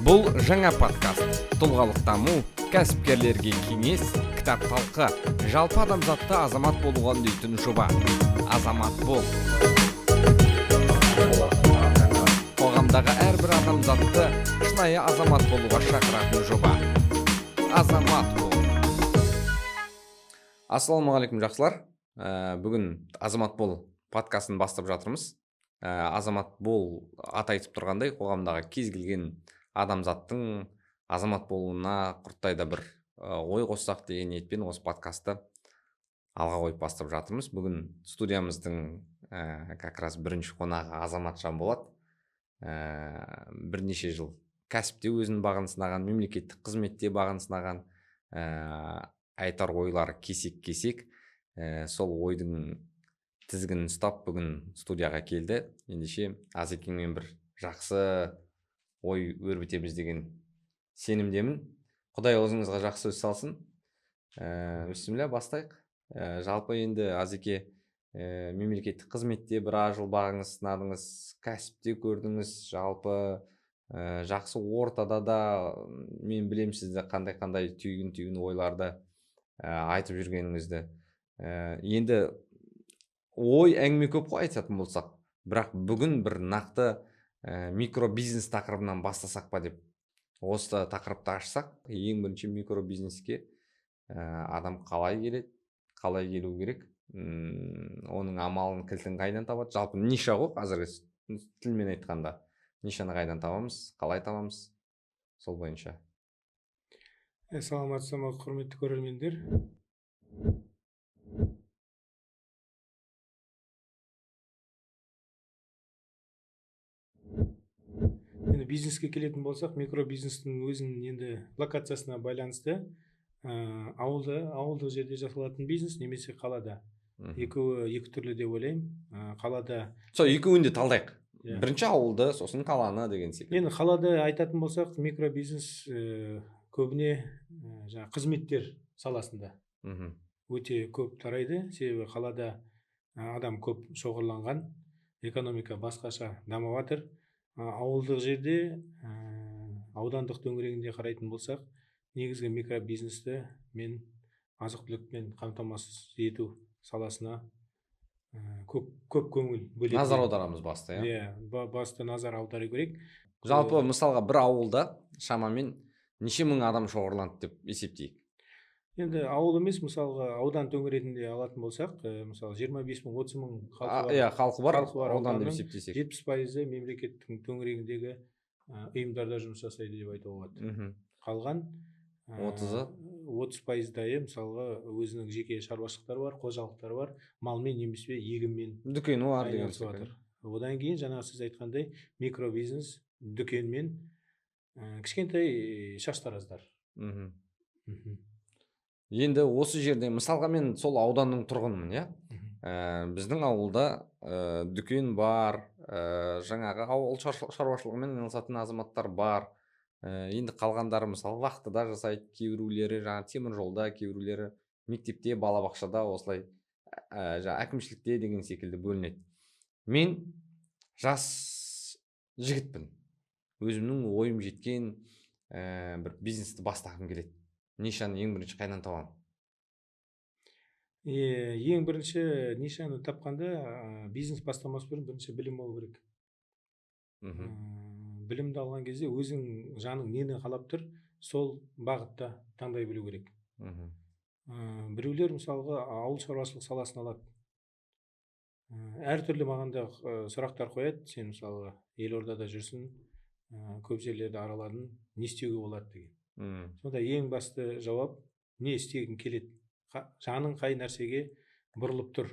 Бұл жаңа подкаст. Тұлғалық даму, кәсіпкерлерге кеңес, кітап талқы, жалпы адамзатты азамат болуға үндейтін жоба. Азамат бол. Қоғамдағы әрбір адамзатты шынайы азамат болуға шақыратын жоба. Азамат бол. Ассалаумағалейкум жақсылар. Бүгін Азамат бол подкастын бастап жатырмыз. Азамат бол аты айтып тұрғандай, қоғамдағы кез келген адамзаттың азамат болуына құрттайда бір ой қоссақ деген ниетпен осы подкастты алға қойып бастап жатырмыз. Бүгін студиямыздың как раз бірінші қонағы Азаматжан болады. Бірнеше жыл кәсіпте өзінің бағын сынаған, мемлекеттік қызметте бағын сынаған, айтар ойлары кесек-кесек, сол ойдың тізгінін ұстап бүгін студияға келді. Ендеше Азекеңмен бір жақсы ой өрбітеміз деген сенімдемін. Құдай өзіңізге жақсы сөз салсын. Бісміллә, бастайық. Жалпы енді Азеке мемлекеттік қызметте біраз жыл бағыңыз сынадыңыз, кәсіпте көрдіңіз, жалпы жақсы ортада да мен білем сізді қандай түйін ойларды айтып жүргеніңізді. Енді ой әңгіме көп қой айтатын болсақ, бірақ бүгін бір нақты микробизнес тақырыбынан бастасақ па деп осы тақырыпты ашсақ, ең бірінші микробизнеске адам қалай келеді, қалай келу керек, оның амалын кілтін қайдан табады, жалпы ниша ғой қазіргі тілмен айтқанда, нишаны қайдан табамыз, қалай табамыз, сол бойынша. Саламатсыздар, құрметті көрермендер. Енді бизнеске келетін болсақ, микробизнестің өзінің енді локациясына байланысты ауылдық жерде жасалатын бизнес немесе қалада. Екі түрлі деп ойлаймын. Қалада екеуін де талдайық. Бірінші ауылды, сосын қаланы деген секілді. Енді қалада айтатын болсақ, микробизнес көбіне қызметтер саласында өте көп тарайды. Себебі қалада адам көп шоғырланған, экономика басқаша дамып жатыр. Ауылдық жерде, аудандық төңірегінде қарайтын болсақ, негізгі микробизнесті мен азық-түлікпен қамтамасыз ету саласына көп көңіл бөледі. Назар аударамыз басты, басты назар аудару керек. Жалпы мысалға бір ауылда шамамен неше мың адам шоғырланды деп есептейік. Енді ауыл емес, мысалға аудан төңірегінде алатын болсақ, мысалы 25 мың, 30 мың халқы бар аудан деп есептесек. 70% мемлекеттің төңірегіндегі ұйымдарда жұмыс жасайды деп айтуға болады. Қалған 30%-ы мысалға өзінің жеке шаруашылықтары бар, қожалықтары бар, малмен немесе егінмен, дүкені бар деген секілді. Одан кейін жаңа сіз айтқандай микробизнес дүкенмен кішкентай шаштараздар. Енді осы жерде мысалға мен сол ауданның тұрғынымын, біздің ауылда дүкен бар, жаңағы ауыл шаруашылығымен айналысатын азаматтар бар. Енді қалғандары мысалы вахтада жасайды, кейбіреулері темір жолда, кейбіреулері мектепте, балабақшада, осылай әкімшілікте деген секілді бөлінеді. Мен жас жігітпін. Өзімнің ойым жеткен бір бизнесті бастағым келеді. Нишаны ең бірінші қайдан табамын? Ең бірінші нишаны тапқанда бизнес бастамас бұрын бірінші білім болу керек. Білімді алған кезде өзің жаның нені қалап тұр, сол бағытта таңдай білу керек. Біреулер мысалға ауыл шаруашылық саласын алады. Әртүрлі мағанда сұрақтар қояды. Сен мысалға елордада жүрсің, көп жерлерді араладың, не істеуге болады деген. Сонда ең басты жауап, не істегің келеді, жаның қай нәрсеге бұрылып тұр.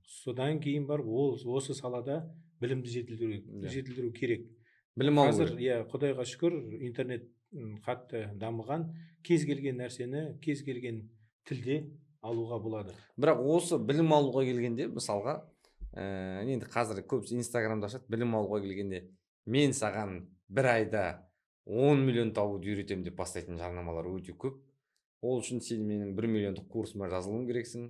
Содан кейін бар осы салада білімді жетілдіру керек. Білім алу керек. Қазір Құдайға шүкір, интернет қатты дамыған, кез келген нәрсені кез келген тілде алуға болады. Бірақ осы білім алуға келгенде, мысалға, енді қазір көбісі Инстаграмда ашады, білім алуға келгенде мен саған бір айда 10 миллион табуды үйретем деп бастайтын жарнамалар өте көп. Ол үшін сен менің 1 миллиондық курсыма жазылуың керексің,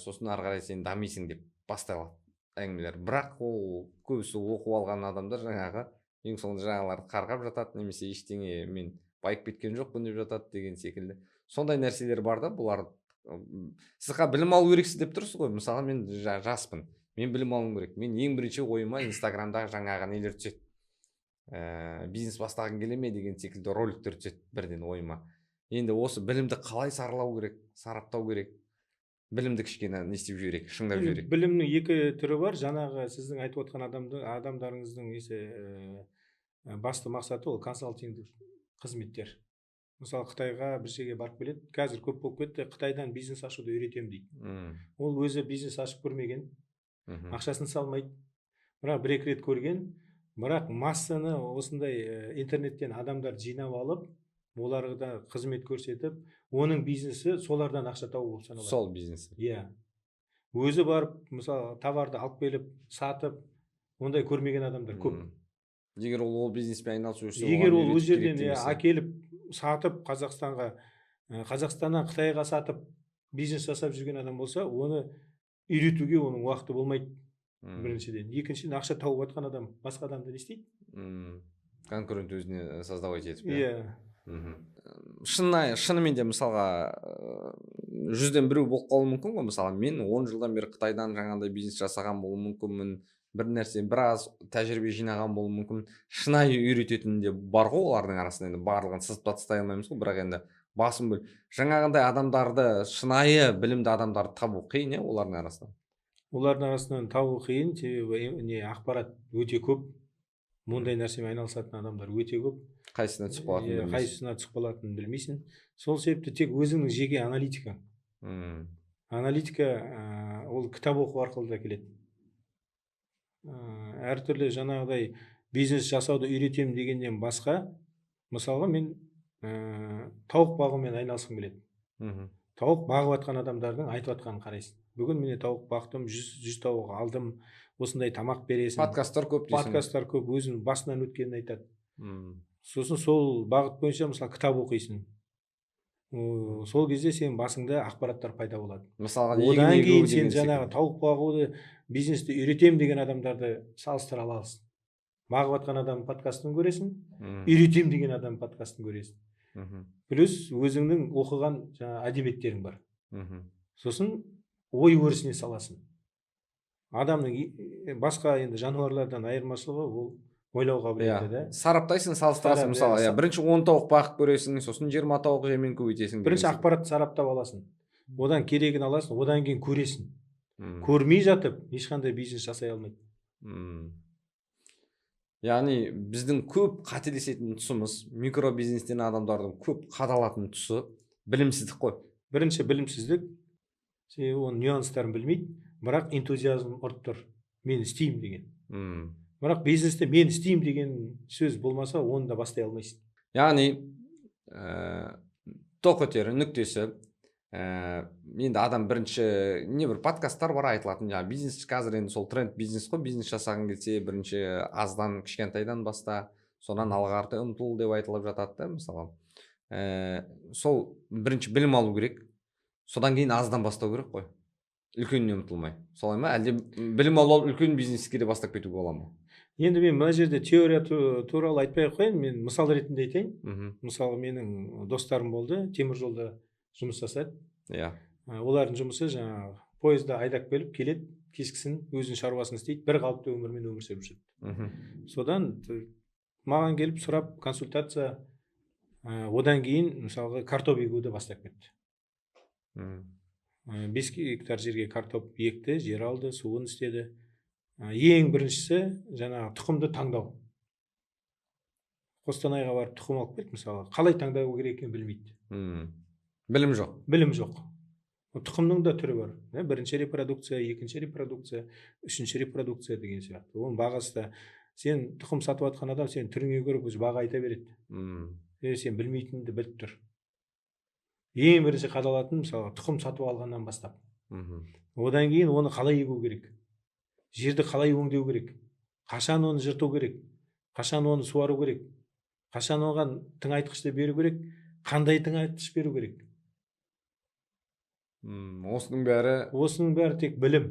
сосын ары қарай сен дамисың деп басталады әңгімелер. Бірақ ол көбісі оқып алған адамдар жаңағы ең соңында жаңағыларды қарғап жатады, немесе ештеңе мен байып кеткен жоқпын деп жатады деген секілді. Сондай нәрселер бар да, бұлар сіз білім алу керексіз деп тұрсыз ғой. Мысалы мен жаспын, мен білім алуым керек. Мен ең бірінші ойыма инстаграмдағы жаңағы нелер түседі, бизнес бастағың келе ме деген секілді роликтер түседі бірден ойыма. Енді осы білімді қалай саралау керек, сараптау керек, білімді кішкене не істеп жіберейік, шыңдап жіберейік. Білімнің екі түрі бар. Жаңағы сіздің айтып отқан адамдарыңыздың басты мақсаты ол консалтингтік қызметтер. Мысалы Қытайға бір жерге барып келеді, қазір көп болып кетті, Қытайдан бизнес ашуды үйретемін дейді. Ол өзі бизнес ашып көрмеген, ақшасын салмайды, бірақ бір екі рет көрген, бірақ массаны осындай интернеттен адамдар жинап алып, оларға да қызмет көрсетіп, оның бизнесі солардан ақша табу болып саналады. Сол бизнесі. Иә. Өзі барып, мысалы, товарды алып келіп, сатып, ондай көрмеген адамдар көп. Егер ол бизнеспен айналысу үшін, егер ол өз жерден әкеліп сатып Қазақстаннан Қытайға сатып бизнес жасап жүрген адам болса, оны үйретуге оның уақыты болмайды. Біріншіден. Екіншіден, ақша тауып жатқан адам басқа адамды не істейді? Конкурент өзіне создавать етіп. Иә. Шынымен де мысалға 100-ден біреу болып қалуы мүмкін ғой. Мысалы мен 10 жылдан бері Қытайдан жаңағындай бизнес жасаған болуым мүмкінмін, бір нәрсе біраз тәжірибе жинаған болуы мүмкін. Шынайы үйрететін де бар ғой олардың арасында. Енді барлығын сызып тастай алмаймыз ғой, бірақ енді басым бөл. Жаңағындай адамдарды, шынайы білімді адамдарды табу қиын, олардың арасынан. Олардың арасынан табу қиын, себебі ақпарат өте көп. Мұндай нәрсемен айналысатын адамдар өте көп. Қайсысына түсіп қалатынын білмейсің. Қайсысына түсіп қалатынын білмейсің. Сол себепті тек өзіңнің жеке аналитика. Аналитика ол кітап оқу арқылы да келеді. Әртүрлі жаңағыдай бизнес жасауды үйретемін дегеннен басқа, мысалға мен тауық бағумен айналысқым келеді. Тауық бағып жатқан адамдардың айтып жатқанын қарайсың. Бүгін міне тауық бақтым, 100 тауық алдым, осындай тамақ бересің. Подкасттар көп дейсің. Подкасттар көп, өзінің басынан өткенін айтады. Сосын сол бағыт бойынша мысалы кітап оқисың. Сол кезде сенің басыңда ақпараттар пайда болады. Мысалға, одан кейін сен жаңағы тауық бағуды, бизнесті үйретемін деген адамдарды салыстыра аласың. Бағып жатқан адам подкастын көресің, үйретемін деген адам подкастын көресің. Плюс өзіңнің оқыған әдебиеттерің бар. Сосын ой өрісіне саласың. Адамның басқа енді жануарлардан айырмашылығы ол ойлау қабілеті да. Сараптайсың, салыстырасың. Мысалы, бірінші 10 тауық бағып көресің, сосын 20 тауық жемен көбейтесің. Бірінші ақпаратты сараптап аласың. Одан керегін аласың, одан кейін көресің. Көрмей жатып ешқандай бизнес жасай алмайды. Яғни біздің көп қателесетін тұсымыз, микробизнестен адамдардың көп қадалатын тұсы білімсіздік қой. Бірінші білімсіздік, оның нюанстарын білмейді, бірақ энтузиазм ұрып тұр. Мен істеймін деген. Бірақ бизнесте мен істеймін деген сөз болмаса, оны да бастай алмайсың. Яғни тоқетері нүктесі, енді адам бірінші бір подкасттар бар айтылатын, бизнес қазір енді сол тренд бизнес қой, бизнес жасағың келсе бірінші аздан, кішкентайдан баста, сонан алға қарай ұмтыл деп айтылып жатады да, мысалы. Сол бірінші білім алу керек, содан кейін аздан бастау керек қой, үлкеніне ұмтылмай. Солай ма? Әлде білім алу үлкен бизнеске де бастап кетуге бола ма? Енді мен мына жерде теория туралы айтпай ақ қояйын, мен мысал ретінде айтайын. Мысалы, менің достарым болды, темір жолда жұмыс жасады. Олардың жұмысы жаңағы поезда айдап келеді, кешкісін өзінің шаруасын істейді, бір қалыпты өмірмен өмір сүріп жүрді. Содан маған келіп сұрап консультация, одан кейін мысалға картоп егуді бастап кетті. 5 гектар жерге картоп екті, жер алды, суын істеді. Ең біріншісі жаңағы тұқымды таңдау. Қостанайға барып тұқым алып келді, мысалы, қалай таңдау керек екенін білмейді. Білім жоқ. Білім жоқ. Тұқымның да түрі бар. Бірінші репродукция, екінші репродукция, үшінші репродукция деген сияқты. Оның бағасы да, сен тұқым сатып жатқан адам сен түріңе көріп өзі баға айта береді. Сен білмейтінді біліп тұр. Ең бірінші қадалатын, мысалы, тұқым сатып алғаннан бастап. Одан кейін оны қалай егу керек? Жерді қалай өңдеу керек? Қашан оны жырту керек? Қашан оны суару керек? Қашан оған тыңайтқышты беру керек? Қандай тыңайтқыш беру керек? Осының бәрі тек білім.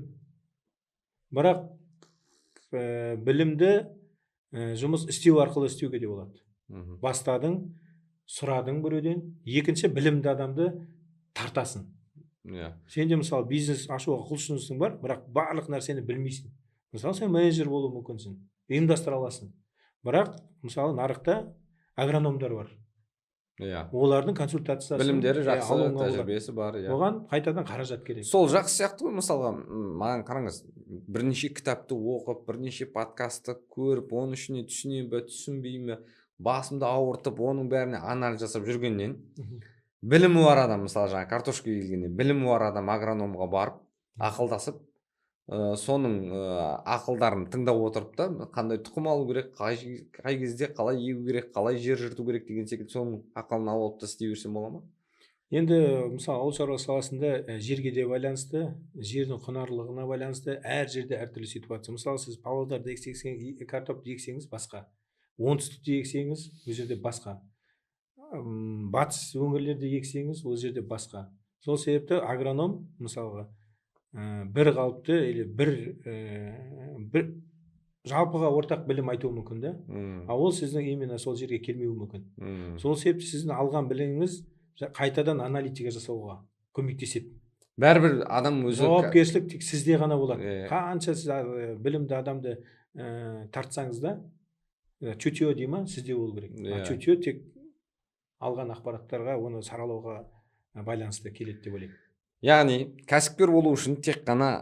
Бірақ білімді жұмыс істеу арқылы істеуге де болады. Бастадың, сұрадың біреуден, екінші білімді адамды тартасың. Сенде мысалы бизнес ашуға құлшынысың бар, бірақ барлық нәрсені білмейсің. Мысалы сен менеджер болуы мүмкінсің, ұйымдастыра аласың. Бірақ мысалы нарықта агрономдар бар. Олардың консультациясы, білімдері жақсы, тәжірибесі бар. Оған қайтадан қаражат керек. Сол жақсы сияқты ғой. Мысалға, маған қараңыз, бірнеше кітапты оқып, бірнеше подкастты көріп, оның ішіне түсінемін бе, түсінбеймін бе, басымды ауыртып, оның бәріне анализ жасап жүргеннен, білімі бар адам, мысалы жаңа картошка келгенде, білімі бар адам агрономға барып, ақылдасып, соның ақылдарын тыңдап отырып та, қандай тұқым алу керек, қай кезде қалай егу керек, қалай жер жырту керек деген секілді соның ақылын алып та істей берсем бола ма? Енді мысалы ауыл шаруашылығы саласында жерге де байланысты, жердің құнарлылығына байланысты әр жерде әртүрлі ситуация. Мысалы сіз Павлодарда картопты ексеңіз басқа, оңтүстікте ексеңіз ол жерде басқа, батыс өңірлерде ексеңіз ол жерде басқа. Сол себепті агроном мысалға бір қалыпты или бір жалпыға ортақ білім айтуы мүмкін да, ал ол сіздің именно сол жерге келмеуі мүмкін. Сол себепті сіздің алған біліміңіз қайтадан аналитика жасауға көмектеседі. Бәрібір адам өзі жауапкершілік тек сізде ғана болады. Қанша сіз білімді адамды тартсаңыз да, чутье дей ма, сізде болу керек. Чутье тек алған ақпараттарға, оны саралауға байланысты келеді деп ойлаймын. Яғни кәсіпкер болу үшін тек қана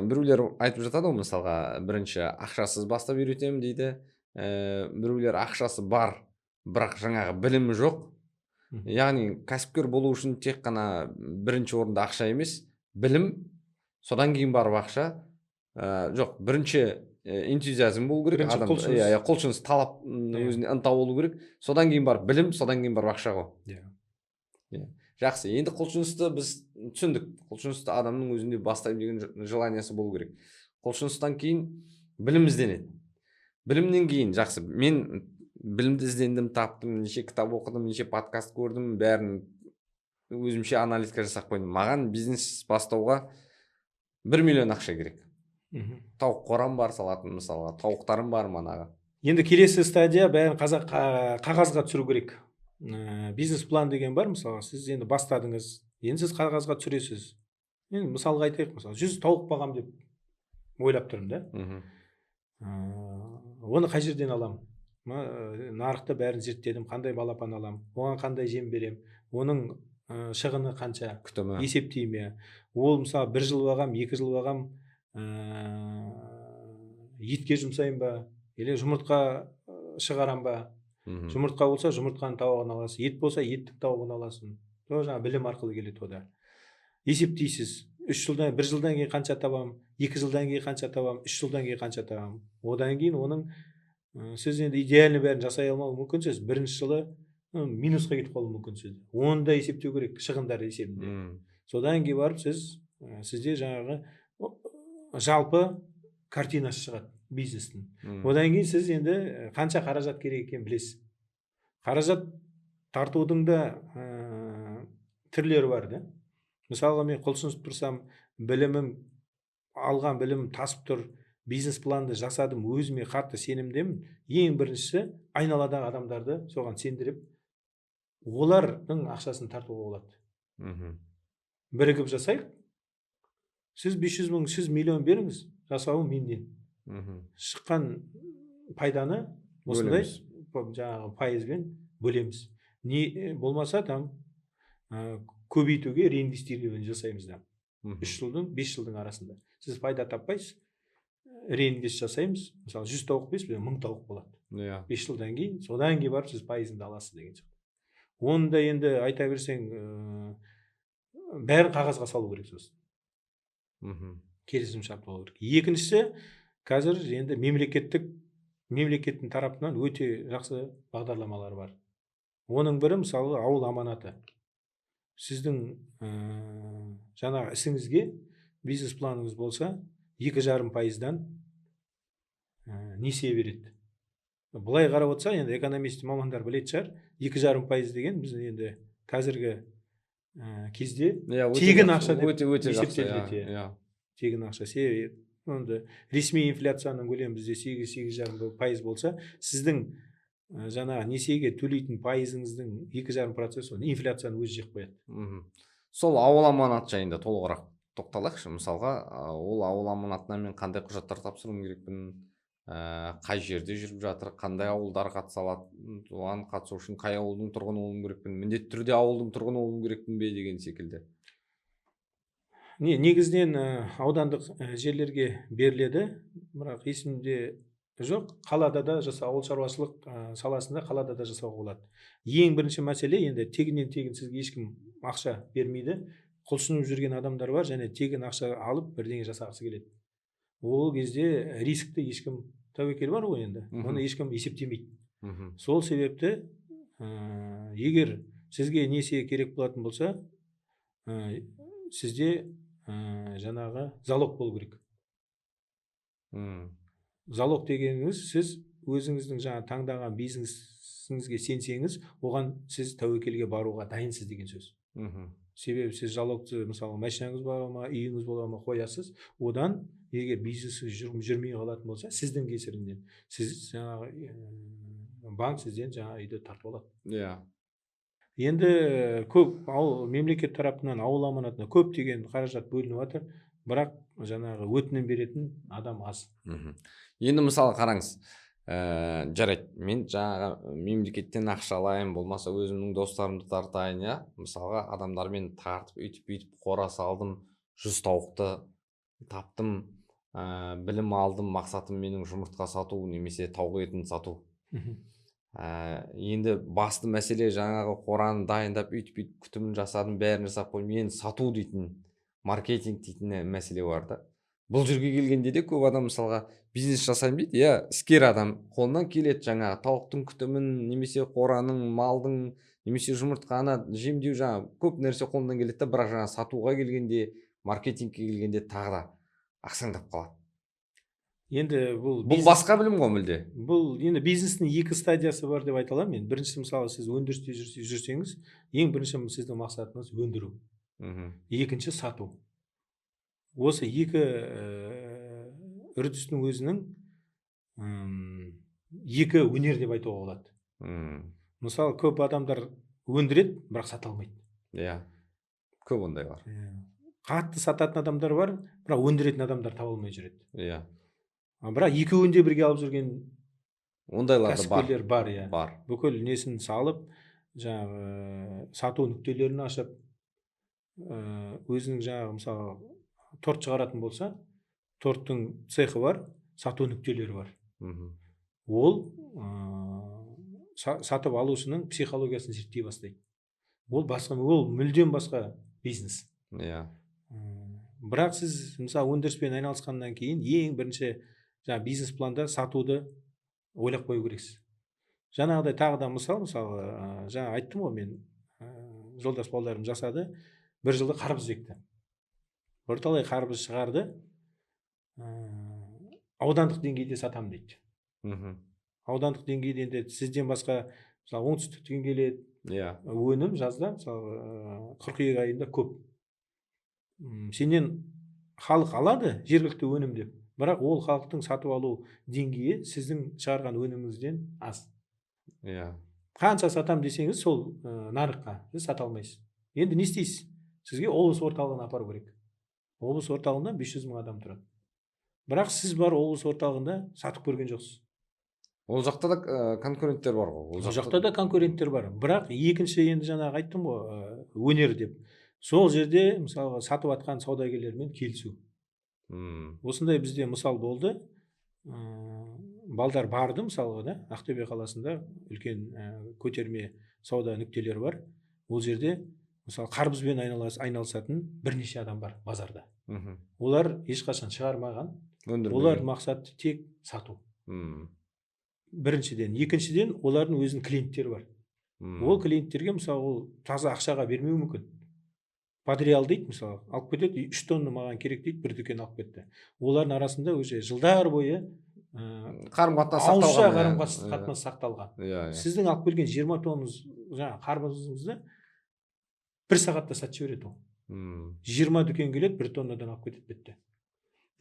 біреулер айтып жатады ғой, мысалға бірінші ақшасыз бастап үйретемін дейді, біреулер ақшасы бар, бірақ жаңағы білімі жоқ. Яғни кәсіпкер болу үшін тек қана бірінші орында ақша емес, білім, содан кейін барып ақша. Жоқ, бірінші энтузиазм болу керек, адам құлшыныс, талап өзіне ынта болу керек, содан кейін барып білім, содан кейін барып ақша ғой. Жақсы, енді құлшынысты біз түсіндік. Құлшынысты адамның өзінде бастаймын деген желаниясы болу керек. Құлшыныстан кейін білім ізденеді. Білімнен кейін жақсы, мен білімді іздендім, таптым, неше кітап оқыдым, неше подкаст көрдім, бәрін өзімше аналитика жасап қойдым. Маған бизнес бастауға 1 миллион ақша керек. Тауық қорам бар, салатын мысалға, тауықтарым бар манағы. Енді келесі стадия бәрін қағазға түсіру керек. Бизнес план деген бар, мысалға сіз енді бастадыңыз, енді сіз қағазға түсіресіз. Енді мысалға айтайық, мысалы 100 тауық бағам деп ойлап тұрмын да. Оны қай жерден аламын? Нарықты бәрін зерттедім, қандай балапан аламын, оған қандай жем берем, оның шығыны қанша, есептейме. Ол мысалы 1 жыл бағам, 2 жыл бағам, етке жұмсайын ба, или жұмыртқа шығарам ба? Жұмыртқа болса жұмыртқаның тауығын аласың, ет болса еттік тауығын аласың. Жаңа білім арқылы келеді ода. Есептейсіз, 1 жылдан кейін қанша табам, 2 жылдан кейін қанша табам, 3 жылдан кейін қанша табам. Одан кейін оның сіз енді идеальны бәрін жасай алмау мүмкінсіз. Бірінші жылы минусқа кетіп қалуы мүмкінсіз. Оны да есептеу керек, шығындар есебінде. Содан кейін барып сізде жаңағы жалпы картинасы шығады бизнестің. Одан кейін сіз енді қанша қаражат керек екенін білесіз. Қаражат тартудың да түрлері бар да. Мысалға мен құлшынып тұрсам, алған білімім тасып тұр, бизнес планды жасадым, өзіме қатты сенімдемін. Ең біріншісі айналадағы адамдарды соған сендіріп, олардың ақшасын тартуға болады. Бірігіп жасайық. Сіз 500 мың, сіз миллион беріңіз, жасауы менден. Шыққан пайданы осындай жаңағы пайызбен бөлеміз. Не болмаса там көбейтуге реинвестирование жасаймыз да. 3 жылдың, 5 жылдың арасында. Сіз пайда таппайсыз, реинвест жасаймыз. Мысалы 100 тауық бес, 1000 тауық болады. 5 жылдан кейін, содан кейін барып сіз пайызында аласыз деген сияқты. Оны да енді айта берсең, бәрін қағазға салу керек сосын. Келісім шарт болу керек. Екіншісі, қазір енді мемлекеттің тарапынан өте жақсы бағдарламалар бар. Оның бірі мысалы ауыл аманаты. Сіздің жаңағы ісіңізге бизнес планыңыз болса, 2,5%-дан несие береді. Бұлай қарап отырса, енді экономист мамандар білетін шығар, 2,5% деген біз енді қазіргі кезде тегін ақша деп есептеледі. Тегін ақша. Онда ресми инфляцияның көлемі бізде 8-8,5% болса, сіздің жаңағы несиеге төлейтін пайызыңыздың 2,5% сол инфляцияны өзі жеп қояды. Сол ауыл аманат жайында толығырақ тоқталайықшы. Мысалға, ол ауыл аманатына мен қандай құжаттар тапсыруым керекпін, қай жерде жүріп жатыр, қандай ауылдар қатыса алады, оған қатысу үшін қай ауылдың тұрғыны болуым керекпін, міндетті түрде ауылдың тұрғыны болуым керекпін бе деген секілді. Негізінен аудандық жерлерге беріледі, бірақ есімде жоқ, қалада да ауыл шаруашылық саласында қалада да жасауға болады. Ең бірінші мәселе, енді тегіннен тегін сізге ешкім ақша бермейді. Құлшынып жүрген адамдар бар, және тегін ақша алып бірдеңе жасағысы келеді. Ол кезде рискті ешкім, тәуекел бар ғой енді, оны ешкім есептемейді. Сол себепті егер сізге несие керек болатын болса, сізде жаңағы залог болу керек. Залог дегеніңіз, сіз өзіңіздің жаңа таңдаған бизнесіңізге сенсеңіз, оған сіз тәуекелге баруға дайынсыз деген сөз. Себебі сіз залогты, мысалы, машинаңыз бар ма, үйіңіз бола ма қоясыз, одан егер бизнесіңіз жүрмей қалатын болса, сіздің кесірінен сіз жаңағы банк сізден жаңа үйді тартып алады. Енді көп мемлекет тарапынан ауыл аманатына көп деген қаражат бөлініп жатыр, бірақ жаңағы өтінім беретін адам аз. Енді мысалы қараңыз, жарайды, мен жаңағы мемлекеттен ақша алайын, болмаса өзімнің достарымды тартайын, мысалға адамдармен тартып өйтіп қора салдым, 100 тауықты таптым, білім алдым, мақсатым менің жұмыртқа сату немесе тауық етін сату. Енді басты мәселе жаңағы қораны дайындап өйтіп күтімін жасадым, бәрін жасап қойдым, енді сату дейтін, маркетинг дейтін мәселе бар да. Бұл жерге келгенде де көп адам мысалға бизнес жасаймын дейді, іскер адам қолынан келеді, жаңағы тауықтың күтімін, немесе қораның, малдың, немесе жұмыртқаны жемдеу, жаңағы көп нәрсе қолынан келеді, бірақ жаңағы сатуға келгенде, маркетингке келгенде тағы да ақсаңдап қалады. Енді бұл басқа білім ғой мүлде. Бұл енді бизнестің екі стадиясы бар деп айта аламын мен. Біріншісі, мысалы, сіз өндірісте жүрсеңіз, ең бірінші сіздің мақсатыңыз өндіру. Екінші сату. Осы екі үрдістің өзінің екі өнер деп айтуға болады. Мысалы, көп адамдар өндіреді, бірақ сата алмайды. Көп ондай бар. Қатты сататын адамдар бар, бірақ өндіретін адамдар таба алмай жүреді. Бірақ екеуін де бірге алып жүрген кәсіпкерлер бар. Бүкіл несін салып, жаңағы сату нүктелерін ашып, өзінің жаңағы мысалы торт шығаратын болса, торттың цехы бар, сату нүктелері бар. Ол сатып алушының психологиясын зерттей бастайды. Ол мүлдем басқа бизнес. Бірақ сіз мысалы өндіріспен айналысқаннан кейін ең бірінші бизнес планда сатуды ойлап қою керексіз. Жаңағыдай тағы да мысалы жаңа айттым ғой, мен жолдас балаларым жасады, бір жылда қарбыз екті. Бірталай қарбыз шығарды, аудандық деңгейде сатам дейді. Аудандық деңгейде енді сізден басқа мысалы оңтүстіктен келеді, өнім жазда мысалы қыркүйек айында көп. Сенен халық алады жергілікті өнім деп, бірақ ол халықтың сатып алу деңгейі сіздің шығарған өніміңізден аз. Қанша сатам десеңіз, сол нарыққа сіз сата алмайсыз. Енді не істейсіз? Сізге облыс орталығына апару керек. Облыс орталығында 500 мың адам тұрады. Бірақ сіз бар облыс орталығында сатып көрген жоқсыз. Ол жақта да конкуренттер бар ғой. Ол жақта да конкуренттер бар. Бірақ екінші, енді жаңағы айттым ғой, өнер деп. Сол жерде мысалға сатып атқан саудагерлермен келісу. Осындай бізде мысал болды. Балдар барды мысалға да, Ақтөбе қаласында үлкен көтерме сауда нүктелері бар. Ол жерде мысалы қарбызбен айналысатын бірнеше адам бар базарда. Олар ешқашан шығармаған. Олар мақсаты тек сату. Біріншіден. Екіншіден, олардың өзінің клиенттері бар. Ол клиенттерге мысалы ол таза ақшаға бермеу мүмкін. Подреал дейді, мысалы, алып кетеді, 3 тонна маған керек дейді, бір дүкен алып кетті. Олардың арасында уже жылдар бойы қарым-қатынас сақталған. Сіздің алып келген 20 тонна қарбызыңызды 1 сағатта сатып жібереді ол. 20 дүкен келеді, 1 тоннадан алып кетеді, бітті.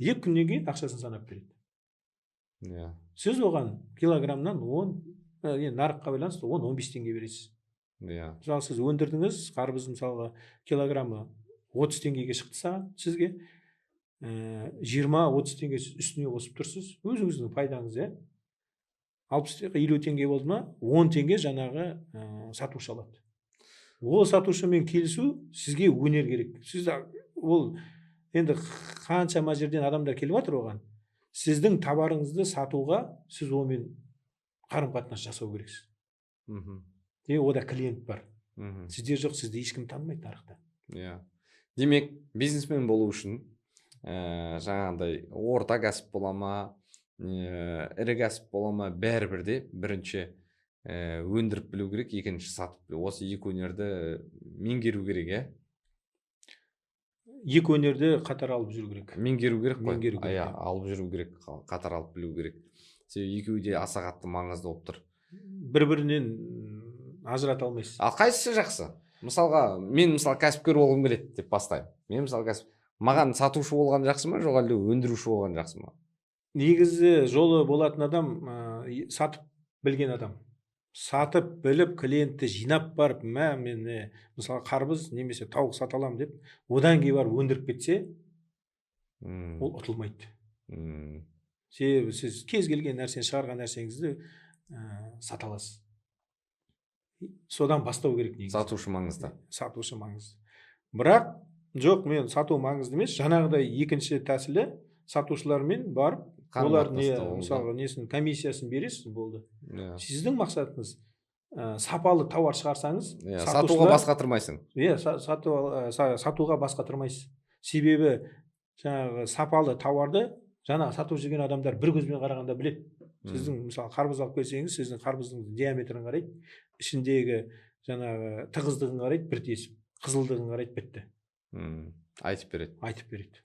2 күннен кейін ақшасын санап береді. Иә. Сіз оған килограммнан 10, енді нарыққа байланысты 10-15 теңге бересіз. Иә. Мысалы сіз өндірдіңіз, қарбыз мысалға килограммы 30 теңгеге шықты саған, сізге 20-30 теңге үстіне қосып тұрсыз, өзіңіздің пайдаңыз, 60-50 теңге болды ма, 10 теңге жаңағы сатушы алады. Ол сатушымен келісу сізге өнер керек. Сіз ол енді қаншама жерден адамдар келіп жатыр оған. Сіздің товарыңызды сатуға сіз онымен қарым-қатынас жасау керексіз. Ода клиент бар. Сізде жоқ, сізді ешкім танымайды нарықта. Иә. Демек, бизнесмен болу үшін жаңағындай орта кәсіп бола ма, ірі кәсіп бола ма, бәрібір де бірінші өндіріп білу керек, екінші сатып білу. Осы екі өнерді меңгеру керек, Екі өнерді қатар алып жүру керек. Меңгеру керек қой. Меңгеру керек. Алып жүру керек, қатар алып білу керек. Себебі екеуі де аса қатты маңызды болып тұр. Бір-бірінен ажырата алмайсыз. Ал қайсысы жақсы? Мысалға, мен кәсіпкер болғым келеді деп бастаймын. Мен маған сатушы болған жақсы ма, жоқ әлде өндіруші болған жақсы ма? Негізі жолы болатын адам сатып білген адам. Сатып біліп, клиентті жинап барып, мен мысалы қарбыз немесе тауық сата аламын деп, одан кейін барып өндіріп кетсе, ол ұтылмайды. Себебі сіз кез келген нәрсені шығарған нәрсеңізді сата аласыз. Содан бастау керек негізі. Сатушы маңызды. Сатушы маңызды. Бірақ жоқ, мен сату маңызды емес. Жаңағыдай екінші тәсілі сатушылармен барып, олар мысалы несін комиссиясын бересіз, болды. Сіздің мақсатыңыз сапалы тауар шығарсаңыз, сатуға бас қатырмайсың. Сатуға бас қатырмайсыз. Себебі жаңағы сапалы тауарды жаңағы сатып жүрген адамдар бір көзбен қарағанда біледі. Сіздің мысалы қарбыз алып келсеңіз, сіздің қарбыздың диаметрін қарайды, ішіндегі жаңағы тығыздығын қарайды, бір тесіп, қызылдығын қарайды, бітті. Айтып береді.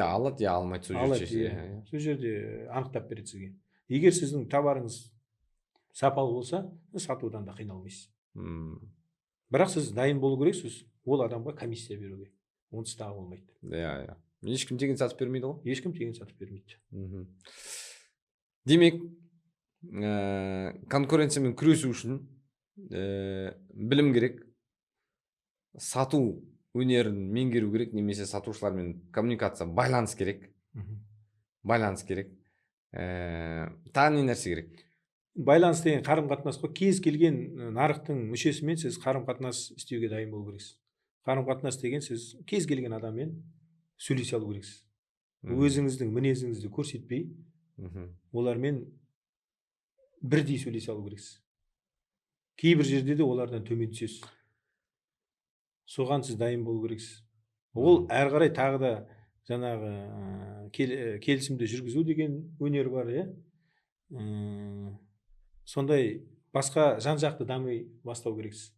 Алады, алмайды сол жерде анықтап береді сізге. Егер сіздің товарыңыз сапалы болса, сатудан да қиналмайсыз. Бірақ сіз дайын болу керексіз, ол адамға комиссия беруге. Онсыз тағы болмайды. Ешкім тегін сатып бермейді ғой? Ешкім тегін сатып бермейді. Демек, конкуренциямен күресу үшін білім керек, сату өнерін меңгеру керек, немесе сатушылармен коммуникация, байланыс керек. Тағы не нәрсе керек? Байланыс деген қарым-қатынас қой. Кез келген нарықтың мүшесімен сіз қарым-қатынас істеуге дайын болу керексіз. Қарым-қатынас деген сіз кез келген адаммен сөйлесе алу керексіз. Өзіңіздің мінезіңізді көрсетпей, олармен бірдей сөйлесе алу керексіз. Кейбір жерде де олардан төмен түсесіз. Соған сіз дайын болу керексіз. Ол әр қарай тағы да жаңағы келісімді жүргізу деген өнер бар, сондай басқа жан-жақты дами бастау керексіз.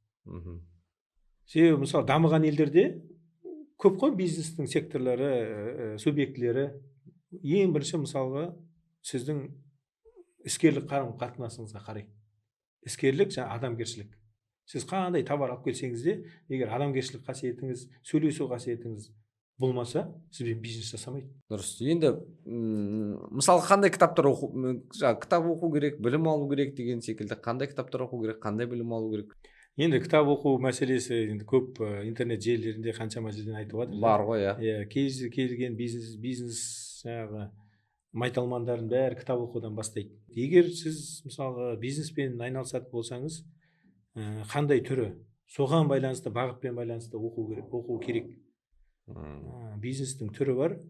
Себебі мысалы дамыған елдерде көп қой бизнестің секторлары, субъектілері. Ең бірінші мысалға сіздің іскерлік қарым-қатынасыңызға қарайды. Іскерлік және адамгершілік. Сіз қандай товар алып келсеңіз де, егер адамгершілік қасиетіңіз, сөйлесу қасиетіңіз болмаса, сізбен бизнес жасамайды. Дұрыс. Енді мысалы қандай кітаптар кітап оқу керек, білім алу керек деген секілді, қандай кітаптар оқу керек, қандай білім алу керек? Енді кітап оқу мәселесі енді көп интернет желілерінде қаншама жерден айтып жатыр. Бар ғой, кез келген бизнес жаңағы майталмандардың бәрі кітап оқудан бастайды. Егер сіз мысалы бизнеспен айналысатын болсаңыз, қандай түрі, соған байланысты, бағытпен байланысты оқу керек. Бизнестің түрі бар,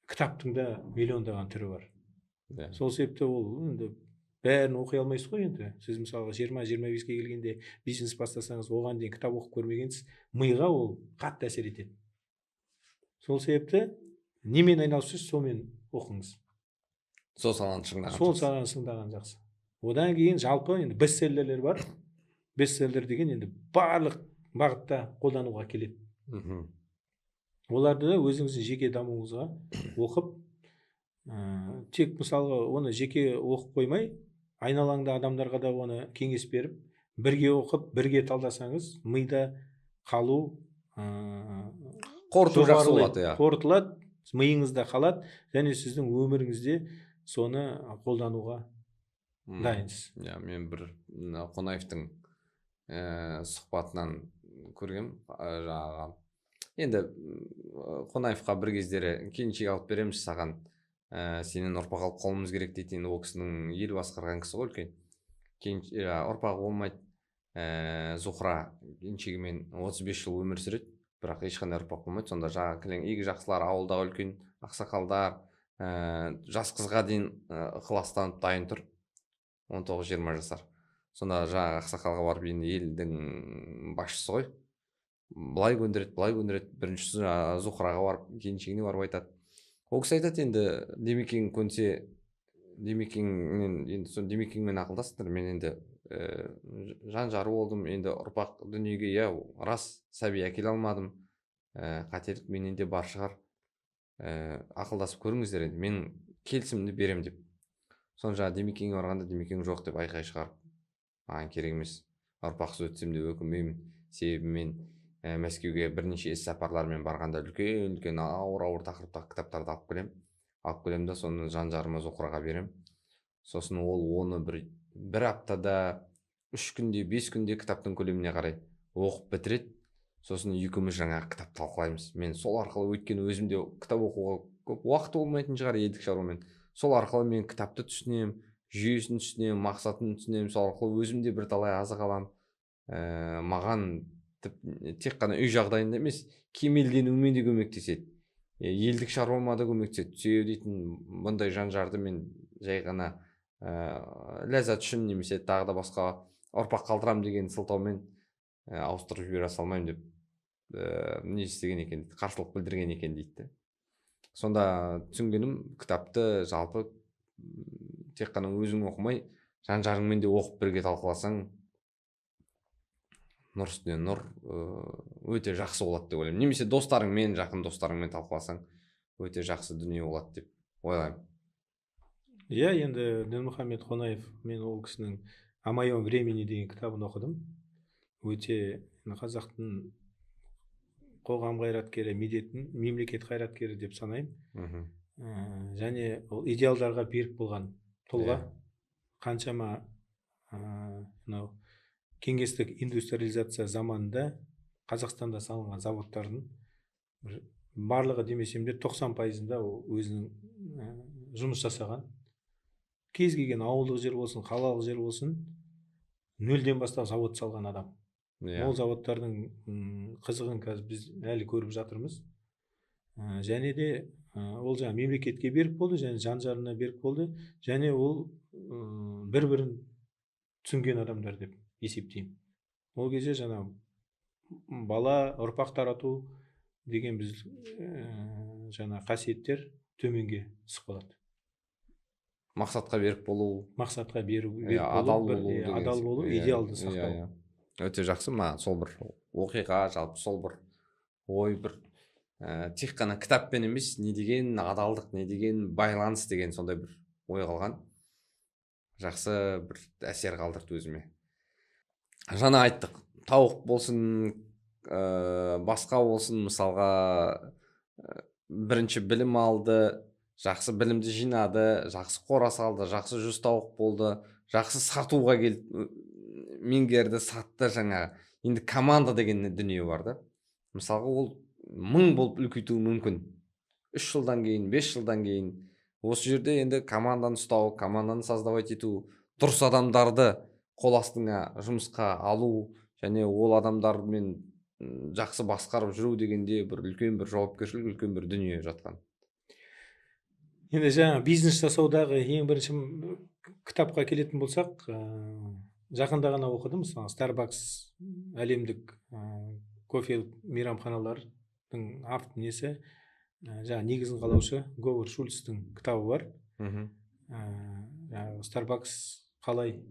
кітаптың да миллиондаған түрі бар. Сол себепті ол бәрін оқи алмайсыз ғой енді. Сіз мысалы 20-25-ге келгенде бизнес бастасаңыз, оған дейін кітап оқып көрмегенсіз, миға ол қатты әсер етеді. Сол себепті немен айналысып жүрсіз, сомен оқыңыз. Сол саланы шыңдаған жақсы. Одан кейін жалпы енді бестселлерлер бар. Бестселлер деген енді барлық бағытта қолдануға келеді. Оларды да өзіңіздің жеке дамуыңызға оқып, тек мысалға оны жеке оқып қоймай, айналаңда адамдарға да оны кеңес беріп, бірге оқып, бірге талдасаңыз, мида қалу қорыту жақсы болады. Қорытылады, миыңызда қалады және сіздің өміріңізде соны қолдануға дайынсыз. Мен бір Қонаевтың сұхбатынан көргем, жаңағы енді Қонаевқа бір кездері келіншек алып береміз саған, сенен ұрпақ алып қалуымыз керек дейді. Енді ол кісінің ел басқарған кісі ғой, үлкен ұрпағы болмайды. Зухра келіншегімен 35 жыл өмір сүреді, бірақ ешқандай ұрпақ болмайды. Сонда жаңағы игі жақсылар, ауылдағы үлкен ақсақалдар жас қызға дейін ықыластанып дайын тұр, 19-20 жасар. Сонда жаңағы ақсақалға барып, енді елдің басшысы ғой, былай көндіреді. Біріншісі Зухраға барып, келіншегіне барып айтады. Ол кісі айтады, енді Демекең көнсе, Демекеңмен ақылдастыр, мен енді жан жары болдым, енді ұрпақ дүниеге, рас, сәби әкеле алмадым, қателік менен де бар шығар, ақылдасып көріңіздер, енді мен келісімді берем деп. Соны жаңа Демекеңе барғанда, Демекең жоқ деп айқай шығарып, маған керек емес, ұрпақсыз өтсем де өкінбеймін, себебі мен Мәскеуге бірнеше іс сапарлармен барғанда үлкен ауыр тақырыптағы кітаптарды алып келем да соны жан жарыма Зухраға берем. Сосын ол оны бір аптада, 3 күнде, 5 күнде кітаптың көлеміне қарай оқып бітіреді. Сосын екеуміз жаңағы кітап талқылаймыз. Мен сол арқылы, өйткені өзімде кітап оқуға көп уақыт болмайтын шығар, елдік шаруамен. Сол арқылы мен кітапты түсінем, жүйесін түсінем, мақсатын түсінем. Сол арқылы өзімде бірталай азық аламын. Маған тек қана үй жағдайында емес, кемелденуіме де көмектеседі. Елдік шаруама да көмектеседі. Сүйеу дейтін бұндай жан-жарды мен жай ғана ләззат үшін немесе тағы да басқа ұрпақ қалдырам деген сылтаумен ауыстырып жібере салмаймын деп не істеген екен, қарсылық білдірген екен дейді. Сонда түсінгенім, кітапты жалпы тек қана өзің оқымай, жан-жарыңмен де оқып бірге талқыласаң, нұр үстіне нұр өте жақсы болады деп ойлаймын. Немесе достарыңмен, жақын достарыңмен талқыласаң, өте жақсы дүние болады деп ойлаймын. Енді Дінмұхамед Қонаев, мен ол кісінің «О моем времени» деген кітабын оқыдым. Өте қазақтың қоғам қайраткері, мемлекет қайраткері деп санаймын. Және ол идеалдарға берік болған тұлға. Қаншама кеңестік индустриализация заманында Қазақстанда салынған заводтардың барлығы демесем де 90%-ында өзінің жұмыс жасаған. Кез келген ауылдық жер болсын, қалалық жер болсын, нөлден бастап завод салған адам. Ол заводтардың қызығын қазір біз әлі көріп жатырмыз. Және де ол жаңа мемлекетке берік болды, және жан-жарына берік болды, және ол бір-бірін түсінген адамдар деп есептеймін. Ол кезде жаңа бала, ұрпақ тарату деген біз жаңа қасиеттер төменге түсіп қалады. Мақсатқа берік болу, адал болу, идеалды сақтау. Өте жақсы. Сол бір оқиға, жалпы сол бір ой, бір тек қана кітаппен емес, не деген адалдық, не деген байланыс деген сондай бір ой қалған. Жақсы бір әсер қалдырды өзіме. Жаңа айттық, тауық болсын, басқа болсын, мысалға бірінші білім алды, жақсы білімді жинады, жақсы қора салды, жақсы 100 тауық болды, жақсы сатуға келді, меңгерді, сатты. Жаңа енді команда деген дүние бар да. Мысалға ол 1000 болып үлкейтуі мүмкін. 3 жылдан кейін, 5 жылдан кейін. Осы жерде енді команданы ұстау, команданы создавать ету, дұрыс адамдарды қол астыңа жұмысқа алу, және ол адамдармен жақсы басқарып жүру дегенде бір үлкен бір жауапкершілік, үлкен бір дүние жатқан. Енді жаңа бизнес жасаудағы ең бірінші кітапқа келетін болсақ, жақында ғана оқыдым. Starbucks әлемдік кофе мейрамханалардың несі, жаңа негізін қалаушы Говард Шульцтың кітабы бар. Starbucks қалай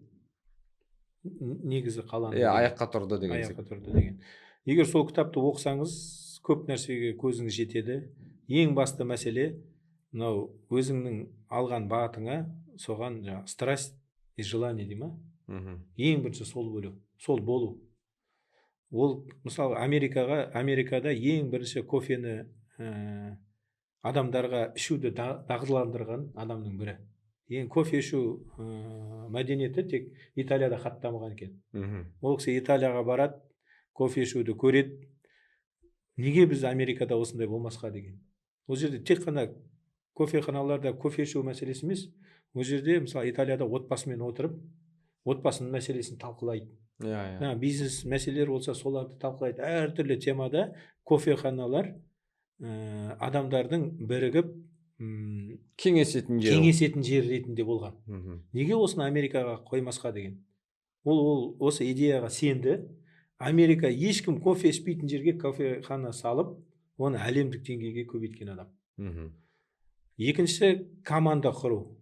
негізі қаланды, аяққа тұрды деген. Егер сол кітапты оқысаңыз, көп нәрсеге көзіңіз жетеді. Ең басты мәселе мынау өзіңнің алған бағытыңа, соған страсть и желание дей ма? Ең бірінші сол болу. Ол мысалы Америкада ең бірінші кофені адамдарға ішуді дағдыландырған адамның бірі. Ең кофе ішу мәдениеті тек Италияда қатты дамыған екен. Ол кісі Италияға барады, кофе ішуді көреді. Неге біз Америкада осындай болмасқа деген. Ол жерде тек қана кофеханаларда кофе ішу мәселесі емес. Ол жерде мысалы Италияда отбасымен отырып, отбасының мәселесін талқылайды. Бизнес мәселелер болса соларды талқылайды. Әртүрлі темада кофеханалар адамдардың бірігіп кеңесетін жер ретінде болған. Неге осыны Америкаға қоймасқа деген. Ол осы идеяға сенді. Америка ешкім кофе ішпейтін жерге кофехана салып, оны әлемдік деңгейге көбейткен адам. Екінші, команда құру.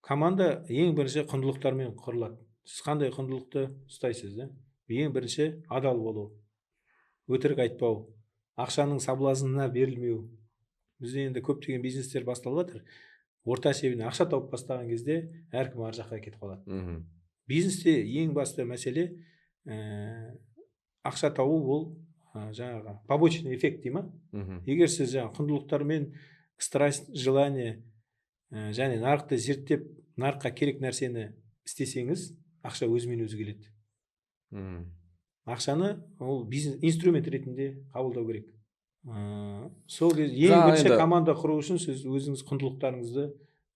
Команда ең бірінші құндылықтармен құрылады. Сіз қандай құндылықты ұстайсыз? Ең бірінші адал болу, өтірік айтпау, ақшаның соблазнына берілмеу. Бізде енді көптеген бизнестер басталып жатыр. Орта шебіне ақша тауып бастаған кезде әркім ар жаққа кетіп қалады. Бизнесте ең басты мәселе ақша табу, ол жаңағы побочный эффект дей ма? Егер сіз жаңағы құндылықтармен страсть, желание және нарықты зерттеп, нарыққа керек нәрсені істесеңіз, ақша өзімен өзі келеді. Ақшаны ол бизнес инструмент ретінде қабылдау керек. Сол ең бірінші команда құру үшін сіз өзіңіз құндылықтарыңызды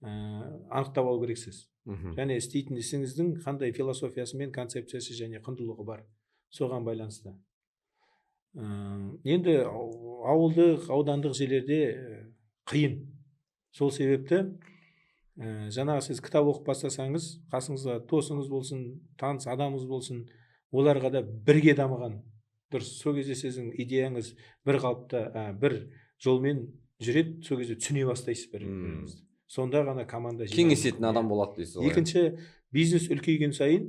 анықтап алу керексіз. Және істейтін ісіңіздің қандай философиясы мен концепциясы және құндылығы бар. Соған байланысты. Енді ауылдық, аудандық жерлерде қиын. Сол себепті жаңағы сіз кітап оқып бастасаңыз, қасыңызға досыңыз болсын, таныс адамыңыз болсын, оларға да бірге дамыған дұрыс. Сол кезде сіздің идеяңыз бір қалыпта, бір жолмен жүреді, сол кезде түсіне бастайсыз біріңізді. Сонда ғана команда кеңесетін адам болады дейсіз ғой. Екінші, бизнес үлкейген сайын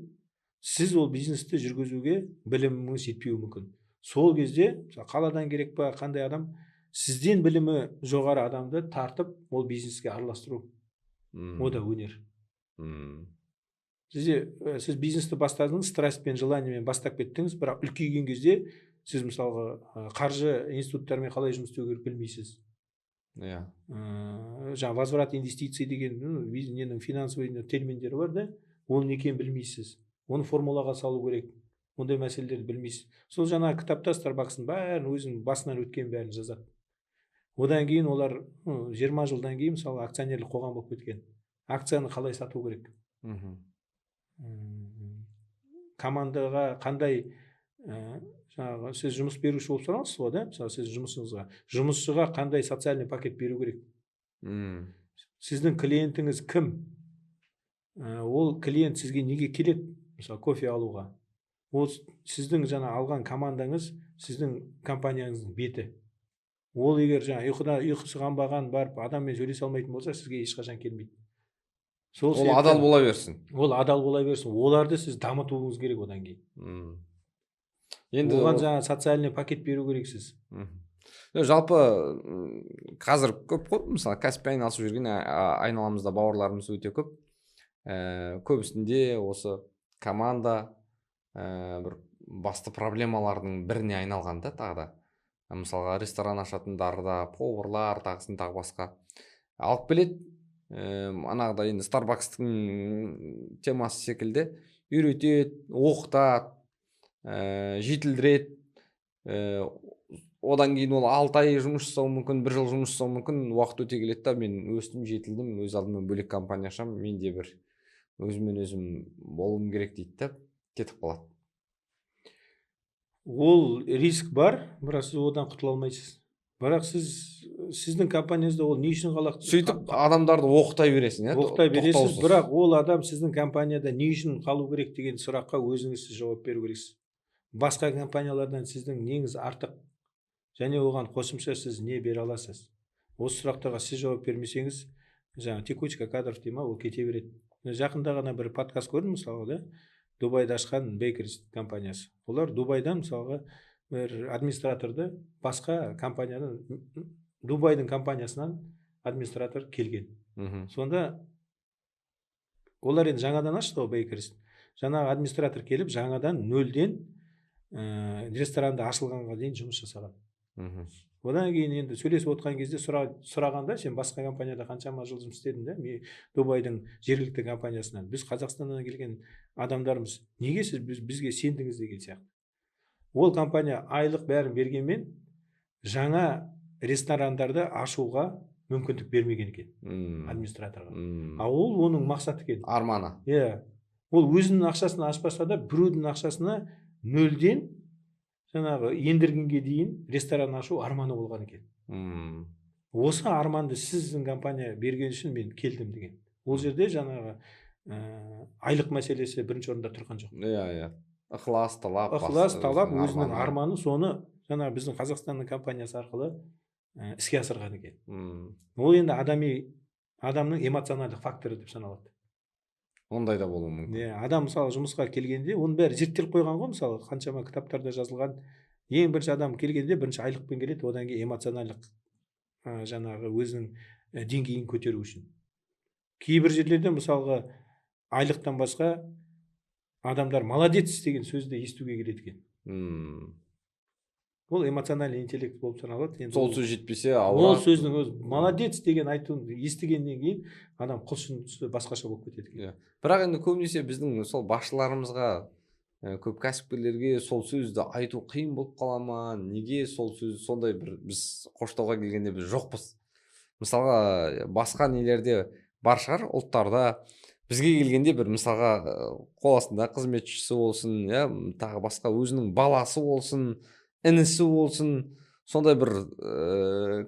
сіз ол бизнесті жүргізуге біліміңіз жетпеуі мүмкін. Сол кезде қаладан керек па, қандай адам сізден білімі жоғары адамды тартып ол бизнеске араластыру. О да өнер. Сіз бизнесті бастадыңыз, страсть пен желаниемен бастап кеттіңіз, бірақ үлкейген кезде сіз мысалға қаржы институттарымен қалай жұмыс істеу керек білмейсіз. Жаңа возврат инвестиций деген ненің финансовый терминдері бар да, ол не екенін білмейсіз. Оны формулаға салу керек. Ондай мәселелерді білмейсіз. Сол жаңа кітапта Starbucks'ың бәрін өзінің басынан өткен бәрін жазады. Одан кейін олар 20 жылдан кейін мысалы акционерлік қоғам болып кеткен. Акцияны қалай сату керек? Командаға қандай жаңағы сіз жұмыс беруші болып тұрсаңыз ғой да, мысалы сіз жұмысшыға қандай социальный пакет беру керек? Сіздің клиентіңіз кім? Ол клиент сізге неге келеді? Мысалы кофе алуға. Ол сіздің жаңа алған командаңыз, сіздің компанияңыздың беті. Ол егер жаңа ұйқысы қанбаған барып адаммен сөйлесе алмайтын болса, сізге ешқашан келмейді. Ол адал бола берсін. Ол адал бола берсін. Оларды сіз дамытуыңыз керек одан кейін. Енді оған жаңа социальный пакет беру керексіз. Жалпы қазір көп қой, мысалы кәсіппен айналысып жүрген айналамызда бауырларымыз өте көп. Көбісінде осы команда бір басты проблемалардың біріне айналған да тағы да. Мысалға ресторан ашатындар да, поварлар, тағысын тағы басқа алып келеді. Анағыда енді Starbucks'тың темасы секілді үйретеді, оқытады, жетілдіреді. Одан кейін ол 6 ай жұмыс жасауы мүмкін, 1 жыл жұмыс жасауы мүмкін, уақыт өте келеді да, мен өстім, жетілдім, өз алдыма бөлек компания ашам, мен де бір өзімен өзім болуым керек дейді да, кетіп қалады. Ол риск бар, бірақ сіз одан құтыла алмайсыз. Бірақ сіздің компанияңызда ол не үшін қалақты? Сөйтіп адамдарды оқытай бересің, оқытай бересіз, бірақ ол адам сіздің компанияда не үшін қалу керек деген сұраққа өзіңіз жауап беру керексіз. Басқа компаниялардан сіздің неңіз артық және оған қосымша сіз не бере аласыз? Осы сұрақтарға сіз жауап бермесеңіз, жаңа текучка кадров дей ма, ол кете береді. Жақында ғана бір подкаст көрдім мысалға да, Дубайда ашқан Bakeries компаниясы. Олар Дубайдан мысалға бір администраторды басқа компаниядан, Дубайдың компаниясынан администратор келген. Сонда олар енді жаңадан ашты ғой Bakeries. Жаңағы администратор келіп, жаңадан нөлден ресторанды ашылғанға дейін жұмыс жасаған. Одан кейін енді сөйлесіп отқан кезде сұрағанда, сен басқа компанияда қаншама жыл жұмыс істедің да, мен Дубайдың жергілікті компаниясынан, біз Қазақстаннан келген адамдармыз, неге сіз бізге сендіңіз деген сияқты. Ол компания айлық бәрін бергенмен жаңа ресторандарды ашуға мүмкіндік бермеген екен администраторға. Ол оның мақсаты екен, арманы. Ол өзінің ақшасына ашпаса да біреудің ақшасына нөлден жаңағы ендіргенге дейін ресторан ашу арманы болған екен. Осы арманды сіздің компания берген үшін мен келдім деген. Ол жерде жаңағы айлық мәселесі бірінші орында тұрған жоқ. Ықылас, талап, өзінің арманы, соны жаңағы біздің Қазақстанның компаниясы арқылы іске асырған екен. Ол енді адамның эмоционалдық факторы деп саналады. Ондай да болуы мүмкін. Адам мысалы жұмысқа келгенде оның бәрі зерттеліп қойған ғой, мысалы қаншама кітаптарда жазылған. Ең бірінші адам келгенде бірінші айлықпен келеді, одан кейін эмоционалдық жаңағы өзінің деңгейін көтеру үшін. Кейбір жерлерде мысалға айлықтан басқа адамдар молодец деген сөзді естуге келеді екен. Ол эмоциональный интеллект болып саналады. Сол сөз жетпесе, ол сөздің өзі молодец деген айтуын естігеннен кейін адам құлшынысы басқаша болып кетеді екен. Бірақ енді көбінесе біздің сол басшыларымызға, көп кәсіпкерлерге сол сөзді айту қиын болып қала ма? Неге сол сөз сондай бір біз қоштауға келгенде біз жоқпыз? Мысалға басқа нелерде бар шығар, ұлттарда бізге келгенде бір мысалға қол астында қызметшісі болсын, тағы басқа өзінің баласы болсын, інісі болсын, сондай бір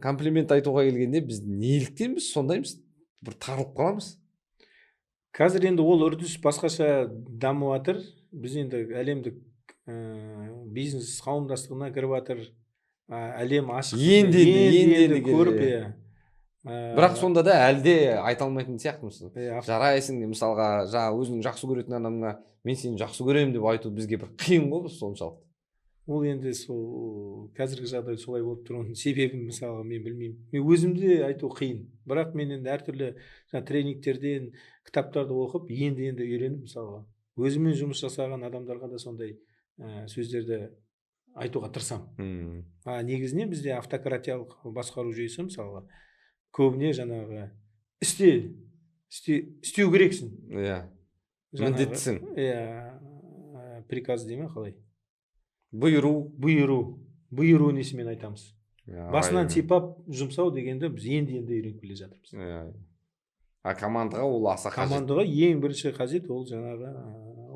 комплимент айтуға келгенде біз неліктен біз сондаймыз, бір тарылып қаламыз. Қазір енді ол үрдіс басқаша дамып жатыр. Біз енді әлемдік бизнес қауымдастығына кіріп жатыр. Әлем ашық. Енді көріп, бірақ сонда да әлде айта алмайтын сияқтымыз. Жарайсың, мысалға, өзінің жақсы көретін адамға мен сені жақсы көремін деп айту бізге бір қиын ғой соншалықты. Ол енді сол қазіргі жағдай солай болып тұр. Оның себебін мысалы мен білмеймін. Мен өзімде айту қиын. Бірақ мен енді әртүрлі тренингтерден, кітаптарды оқып, енді үйреніп, мысалға өзіммен жұмыс жасаған адамдарға да сондай сөздерді айтуға тырысам. Негізінен бізде автократиялық басқару жүйесі, мысалға көбіне жаңағы істеу керексің. Міндеттісің. Приказ дей ме, қалай? Бұйыру несімен айтамыз. Басынан сипап жұмсау дегенді біз енді үйреніп келе жатырмыз. Командаға ол аса қажет. Командаға ең бірінші қажет ол жаңағы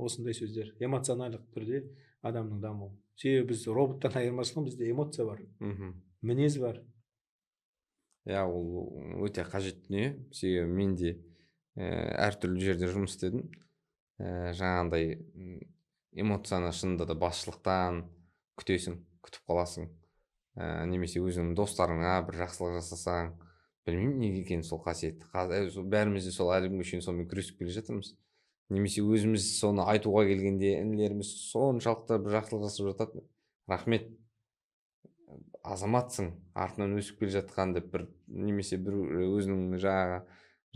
осындай сөздер. Эмоционалдық түрде адамның дамуы. Себебі біз роботтан айырмашылығымыз, бізде эмоция бар, мінез бар. Ол өте қажет дүние. Себебі мен де әртүрлі жерде жұмыс істедім. Жаңағындай эмоцияны шынында да басшылықтан күтесің, күтіп қаласың. Немесе өзіңнің достарыңа бір жақсылық жасасаң, білмеймін неге екен сол қасиет. Бәріміз де сол әлі күнге шейін сонымен күресіп келе жатырмыз. Немесе өзіміз соны айтуға келгенде інілеріміз соншалықты бір жақсылық жасап жатады. Рахмет, азаматсың, артынан өсіп келе жатқан деп бір, немесе бір өзінің жаңағы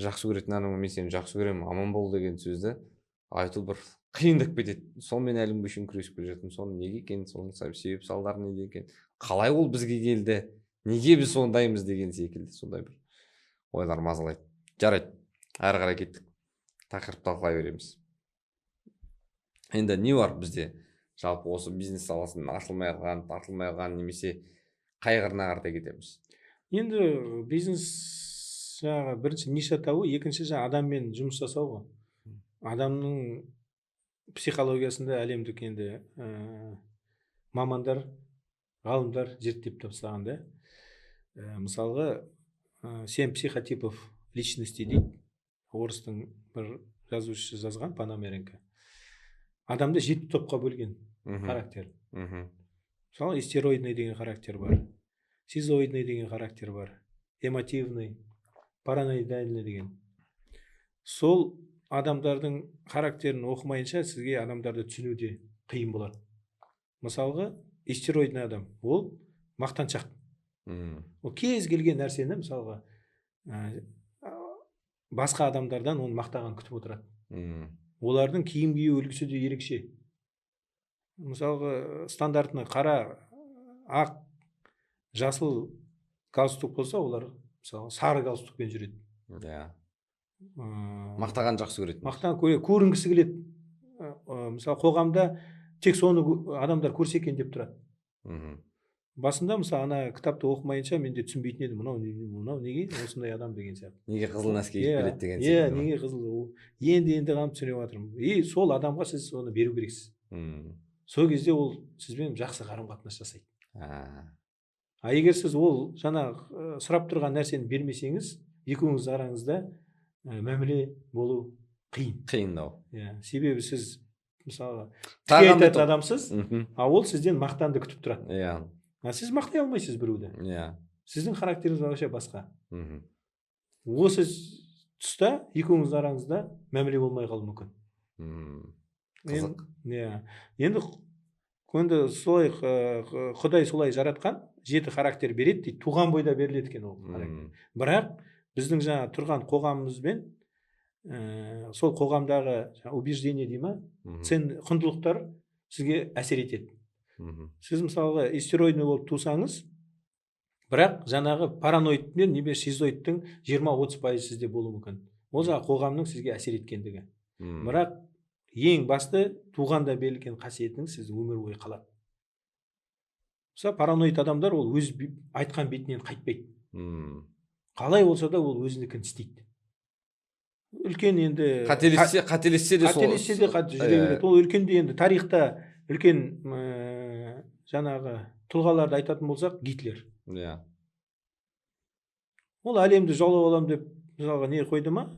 жақсы көретін адамға мен сені жақсы көремін, аман бол деген сөзді айту бір қиындап кетеді. Сонымен әлі күнге шейін күресіп келе жатырмын. Соның неге екенін, соның себеп салдары неде екен, қалай ол бізге келді, неге біз сондаймыз деген секілді сондай бір ойлар мазалайды. Жарайды, әрі қарай кеттік. Тақырып талқылай береміз. Енді не бар бізде жалпы осы бизнес саласын ашылмай қалған немесе қай қырына қарата кетеміз? Енді бизнес жаңағы бірінші ниша табу, екінші жаңағы адаммен жұмыс жасау ғой. Адамның психологиясында әлемдік енді мамандар, ғалымдар зерттеп тапсырған да. Мысалға 7 психотипов личности дейді. Орыстың бір жазушысы жазған, Пономаренко. Адамды 7 топқа бөлген характер. Мысалы, истероидный деген характер бар, шизоидный деген характер бар, эмотивный, параноидальный деген. Сол адамдардың характерін оқымайынша сізге адамдарды түсінуде қиын болады. Мысалға, истероидный адам, ол мақтаншақ. Ол кез келген нәрсені, мысалға, басқа адамдардан оны мақтаған күтіп отырады. Олардың киім кию үлгісі де ерекше. Мысалға, стандартны қара, ақ, жасыл галстук болса, олар мысалы сары галстукпен жүреді. Иә. Мақтаған жақсы көреді. Көрінгісі келеді. Мысалы қоғамда тек соны адамдар көрсе екен деп тұрады. Басында мысалы ана кітапты оқымайынша мен де түсінбейтін едім, мынау неге осындай адам деген сияқты. Неге қызыл нәски киіп келеді деген сияқты. Неге қызыл? Енді ғана түсіне жатырмын. Сол адамға сіз соны беру керексіз. Сол кезде ол сізбен жақсы қарым-қатынас жасайды. Егер сіз ол жаңағы сұрап тұрған нәрсені бермесеңіз, екеуіңіз араңызда мәміле болу қиын. Қиындау. Себебі сіз мысалы тіке айтатын адамсыз, ол сізден мақтанды күтіп тұрады. Сіз мақтай алмайсыз біреуді. Сіздің характеріңіз вообще басқа. Осы тұста екеуіңіз араңызда мәміле болмай қалуы мүмкін. Қызық. Енді солай Құдай солай жаратқан, 7 характер береді дейді, туған бойда беріледі екен ол характер. Бірақ біздің жаңа тұрған қоғамымызбен сол қоғамдағы убеждение дей ма, құндылықтар сізге әсер етеді. Сіз мысалға истероидный болып тусаңыз, бірақ жаңағы параноид пен немесе шизоидтың 20-30% сізде болуы мүмкін. Ол жаңа қоғамның сізге әсер еткендігі. Бірақ ең басты туғанда берілген қасиетің сіздің өмір бойы қалады. Мысалы параноид адамдар ол өз айтқан бетінен қайтпайды. Қалай болса да ол өзінікін істейді. Үлкен енді қателессе де жүре береді. Ол үлкенде енді тарихта үлкен жаңағы тұлғаларды айтатын болсақ, Гитлер. Ол әлемді жаулап алам деп мысалға не қойды ма?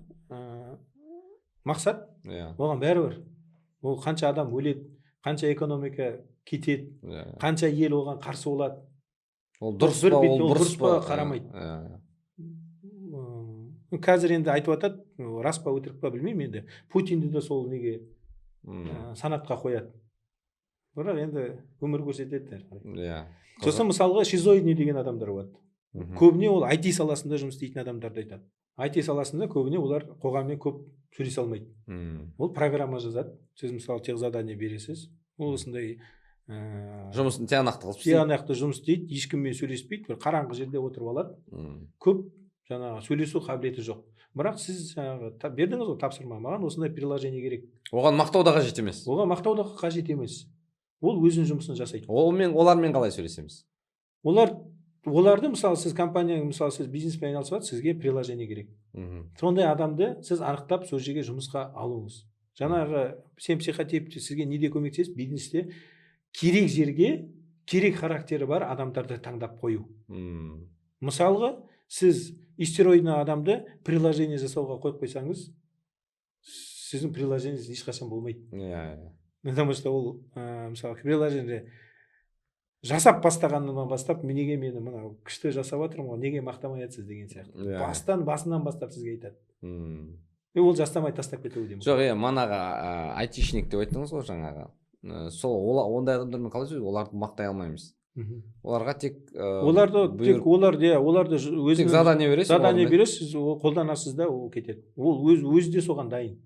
Мақсат. Оған бәрібір. Ол қанша адам өледі, қанша экономика кетеді, қанша ел оған қарсы болады. Ол дұрыс па қарамайды. Қазір енді айтып жатады, рас па өтірік па білмеймін енді. Путинді де сол неге санатқа қояды. Бірақ енді өмір көрсетеді. Сосын мысалға шизоидный деген адамдар болады. Көбіне ол IT саласында жұмыс істейтін адамдарды айтады. IT саласында көбіне олар қоғаммен көп сөйлесе алмайды. Ол программа жазады. Сіз мысалы тех задание бересіз. Ол осындай жұмысын тиянақты жұмыс істейді, ешкіммен сөйлеспейді, бір қараңғы жерде отырып алады. Көп жаңағы сөйлесу қабілеті жоқ. Бірақ сіз жаңағы бердіңіз ғой тапсырма, маған осындай приложение керек. Оған мақтау да қажет емес. Оған мақтау да қажет емес. Ол өзінің жұмысын жасайды. Олармен қалай сөйлесеміз? Оларды мысалы сіз компанияң, мысалы сіз бизнеспен айналысып жатсыз, сізге приложение керек. Сондай адамды сіз анықтап сол жерге жұмысқа алуыңыз. Жаңағы сен психотипті сізге неде көмектесіз? Бизнесте керек жерге керек характері бар адамдарды таңдап қою. Мысалға сіз истероидный адамды приложение жасауға қойып қойсаңыз, сіздің приложениеңіз ешқашан болмайды. Потому что ол мысалы приложение жасап бастағаннан бастап неге мені мынау күшті жасап жатырмын ғой, неге мақтамай жатсыз деген сияқты. Басынан бастап сізге айтады. Ол жастамай тастап кетуі де мүмкін. Жоқ, манағы айтишник деп айттыңыз ғой жаңағы. Сол ондай адамдармен қалай сөйлесеміз? Оларды мақтай алмаймыз. Оларға тек оларды өзіңіз задание бересіз, қолданасыз да ол кетеді. Ол өзі де соған дайын.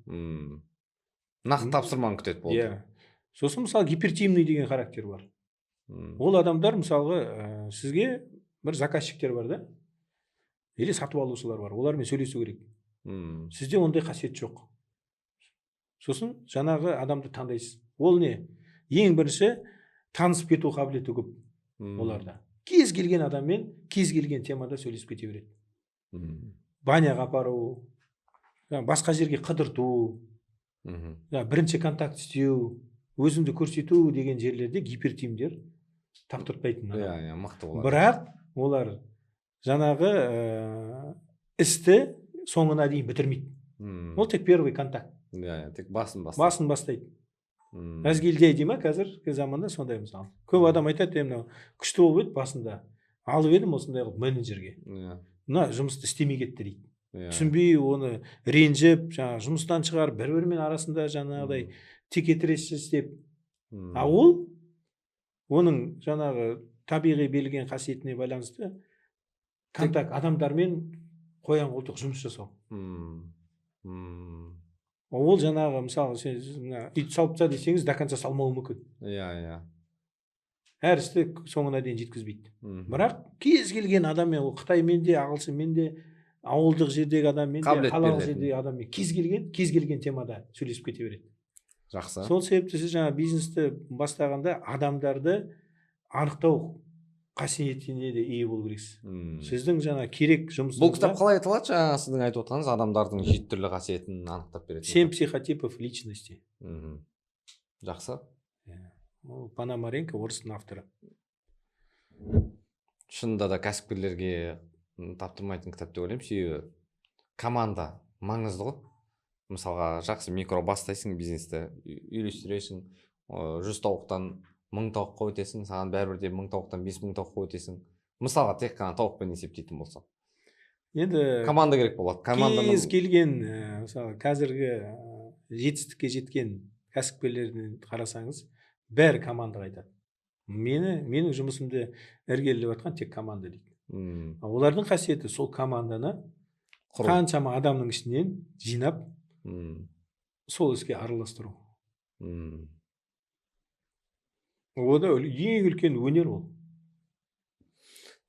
Нақты тапсырманы күтеді болды. Сосын мысалы гипертимный деген характер бар. Ол адамдар мысалға сізге бір заказчиктер бар да, или сатып алушылар бар, олармен сөйлесу керек. Сізде ондай қасиет жоқ. Сосын жаңағы адамды таңдайсыз. Ол не? Ең бірінші танысып кету қабілеті көп оларда. Кез келген адаммен кез келген темада сөйлесіп кете береді. Баняға апару, басқа жерге қыдырту, бірінші контакт істеу, өзіңді көрсету деген жерлерде гипертимдер таптыртпайтын. Бірақ олар жаңағы істі соңына дейін бітірмейді. Ол тек первый контакт. Тек басын бастайды. Разгильдяй дей ма қазіргі заманда сондай мысалы. Көп адам айтады, мынау күшті болып еді басында. Алып едім осындай қылып менеджерге. Мына жұмысты істемей кетті дейді. Түсінбей оны ренжіп, жаңағы жұмыстан шығарып, бір-бірімен арасында жаңағыдай текетірес істеп. Ол оның жаңағы табиғи берілген қасиетіне байланысты контакт адамдармен қоян қолтық жұмыс жасау. Ол жаңағы мысалы сен ит салып таста десеңіз до конца салмауы мүмкін. әр істі соңына дейін жеткізбейді. Бірақ кез келген адаммен, ол Қытаймен де, Ағылшынмен де, ауылдық жердегі адаммен де, қалалық жердегі адаммен кез келген темада сөйлесіп кете береді. Жақсы. Сол себепті сіз жаңа бизнесті бастағанда адамдарды анықтау қасиетіне де ие болу керексіз. Сіздің жаңа керек жұмысыңызда. Бұл кітап қалай айтылады? Жаңа сіздің айтып отырғаныңыз адамдардың 7 түрлі қасиетін анықтап береді. 7 психотипов личности. Жақсы. Ол Пономаренко, орыстың авторы. Шынында да кәсіпкерлерге таптырмайтын кітап деп ойлаймын. Себебі команда маңызды ғой. Мысалға жақсы микро бастайсың бизнесті, үйлестіресің, 100 тауықтан 1000 тауыққа өтесің, саған бәрібір де 1000 тауықтан 5000 тауыққа өтесің. Мысалға тек қана тауықпен есептейтін болсақ. Енді команда керек болады. Кез келген мысалы қазіргі жетістікке жеткен кәсіпкерлерді қарасаңыз, бәрі командаға айтады. Менің жұмысымды іргелеп жатқан тек команда дейді. Олардың қасиеті сол команданы қаншама адамның ішінен жинап, сол іске араластыру. Ода ең үлкен өнер ол.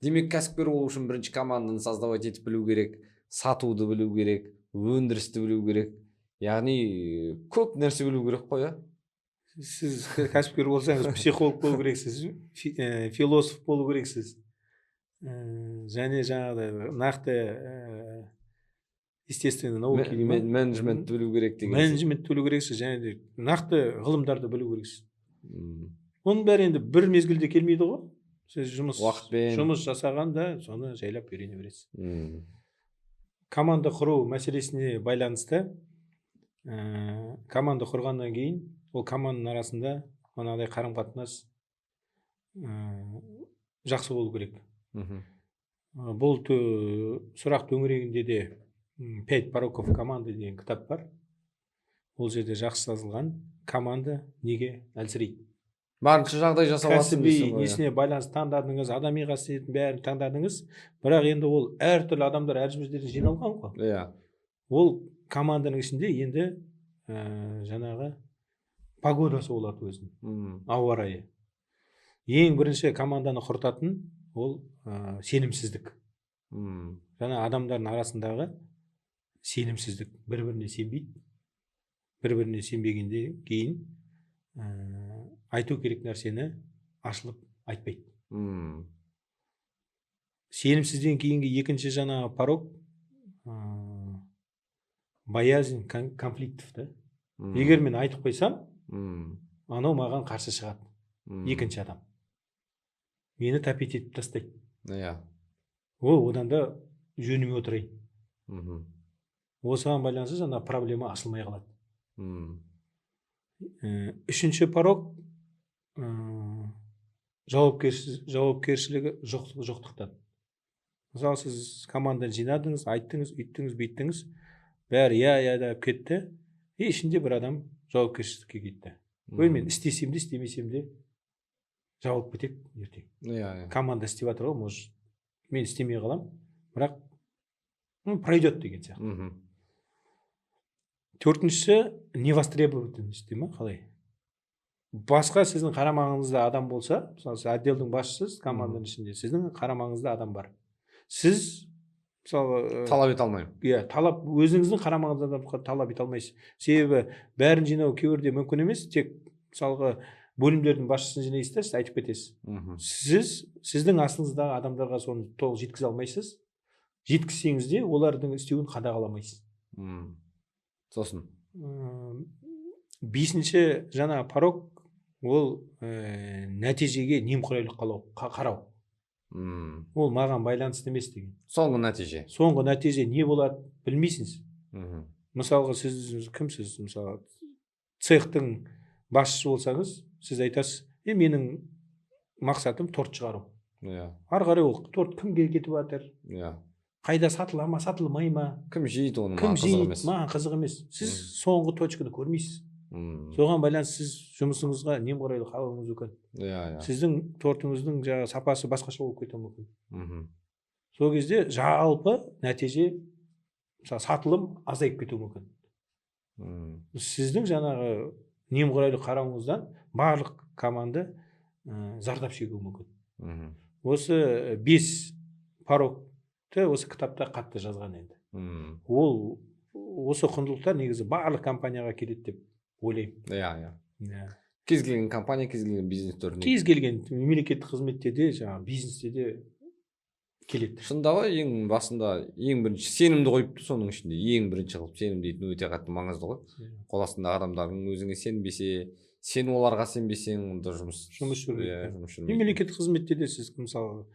Демек, кәсіпкер болу үшін бірінші команданы создавать етіп білу керек, сатуды білу керек, өндірісті білу керек. Яғни көп нәрсе білу керек қой, иә? Сіз кәсіпкер болсаңыз, психолог болу керексіз, философ болу керексіз. Және жаңағыдай нақты естественный науки деймін. Менеджментті білу керек деген. Менеджментті білу керексіз, және де нақты ғылымдарды білу керексіз. Оның бәрі енді бір мезгілде келмейді ғой. Сіз жұмыс жасағанда соны жайлап үйрене бересіз. Команда құру мәселесіне байланысты, команда құрғаннан кейін ол команданың арасында мынадай қарым-қатынас жақсы болу керек. Бұл сұрақ төңірегінде де 5 пороков команды деген кітап бар. Ол жерде жақсы жазылған. Команда неге әлсірейді? Барынша жағдай жасап аласың. Кәсіби несіне байланысты таңдадыңыз, адами қасиетін бәрін таңдадыңыз, бірақ енді ол әртүрлі адамдар әр жерден жиналған ғой. Иә. Ол команданың ішінде енді жаңағы погодасы болады өзінің, ауа райы. Ең бірінші команданы құртатын ол сенімсіздік. Жаңа адамдардың арасындағы сенімсіздік, бір-біріне сенбейді. Бір-біріне сенбегенде кейін айту керек нәрсені ашылып айтпайды. Сенімсізден кейінгі екінші жаңағы порог боязнь конфликтов. Егер мен айтып қойсам, анау маған қарсы шығады. Екінші адам. Мені тәпет етіп тастайды. Одан да жөніме отырайын. Осыған байланысты жаңа проблема ашылмай қалады. Үшінші порог жауапкершілігі жоқтықтан. Мысалы, сіз команданы жинадыңыз, айттыңыз, үйттіңіз, бүйттіңіз, бәрі я деп кетті, ішінде бір адам жауапкершілікке кетті. Мен істесем де, істемесем де жауап кетеді ертең. Команда істеп жатыр ғой, может, мен істемей қалам, бірақ пройдет деген сияқты. Төртіншісі невостребованность дейді ма, қалай? Басқа сіздің қарамағыңызда адам болса, мысалы, сіз отделдің басшысыз, команданың ішінде сіздің қарамағыңызда адам бар. Сіз мысалы талап ете алмаймын. Иә, өзіңіздің қарамағыңызда адамға талап ете алмайсыз. Себебі бәрін жинау кейбірде мүмкін емес, тек мысалға бөлімдердің басшысын жинайсыз да, сіз айтып кетесіз. Сіздің астыңыздағы адамдарға соны толық жеткізе алмайсыз. Жеткізсеңіз де олардың істеуін қадағаламайсыз. Сосын бесінші жаңа порог ол нәтижеге немқұрайлы қарау. Ол маған байланысты емес деген. Соңғы нәтиже. Соңғы нәтиже не болады білмейсіз. Мысалға сіз кімсіз? Мысалы цехтың басшысы болсаңыз, сіз айтасыз, менің мақсатым торт шығару. Ары қарай ол торт кімге кетіп жатыр? Қайда сатыла ма, сатылмай ма? Кім жейді оны? Маған қызық емес. Маған қызық емес. Сіз соңғы точканы көрмейсіз. Соған байланысты сіз жұмысыңызға немқұрайлы қарауыңыз мүмкін. Сіздің тортыңыздың сапасы басқаша болып кетуі мүмкін. Сол кезде жалпы нәтиже, мысалы сатылым азайып кетуі мүмкін. Сіздің жаңағы немқұрайлы қарауыңыздан барлық команда зардап шегуі мүмкін. Мгм. Осы 5 порогты осы кітапта қатты жазған енді. Мм. Ол осы құндылықтар негізі барлық компанияға келеді деп ойлаймын. Иә. Иә. Кез келген компания, кез келген бизнес түріне. Кез келген мемлекеттік қызметте де, жаңағы бизнесте де келеді. Шынында ғой, ең басында ең бірінші сенімді қойыпты, соның ішінде ең бірінші қылып сенім дейтін өте қатты маңызды ғой. Қол астындағы адамдардың өзіңе сенбесе, сен оларға сенбесең, онда жұмыс жүрмейді. Иә, жұмыс жүрмейді. Мемлекеттік қызметте де сіз мысалы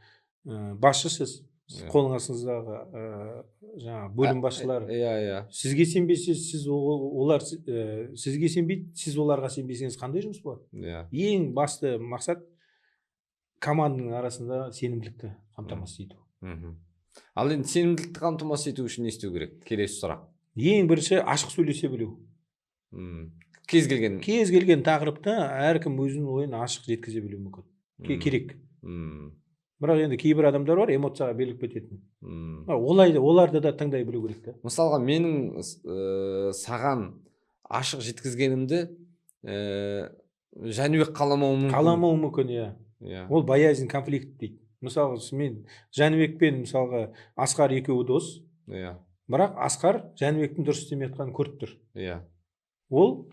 басшысыз, қолың астыңыздағы жаңағы бөлім басшылары Иә. сізге сенбесе, олар сізге сенбейді, сіз оларға сенбесеңіз қандай жұмыс болады? Иә. Ең басты мақсат команданың арасында сенімділікті қамтамасыз ету. Ал енді сенімділікті қамтамасыз ету үшін не істеу керек? Келесі сұрақ. Ең бірінші ашық сөйлесе білу. Кез келген тақырыпта әркім өзінің ойын ашық жеткізе білуі мүмкін. Керек. Бірақ енді кейбір адамдар бар, эмоцияға беріліп кететін. Оларды да тыңдай білу керек та. Мысалға, менің саған ашық жеткізгенімді Жәнібек қаламауы мүмкін, иә. Ол боязнь конфликт дейді. Мысалы, мен Жәнібекпен мысалға Асқар екеуі дос. Иә. Бірақ Асқар Жәнібектің дұрыс істемей жатқанын көріп тұр. Иә. Ол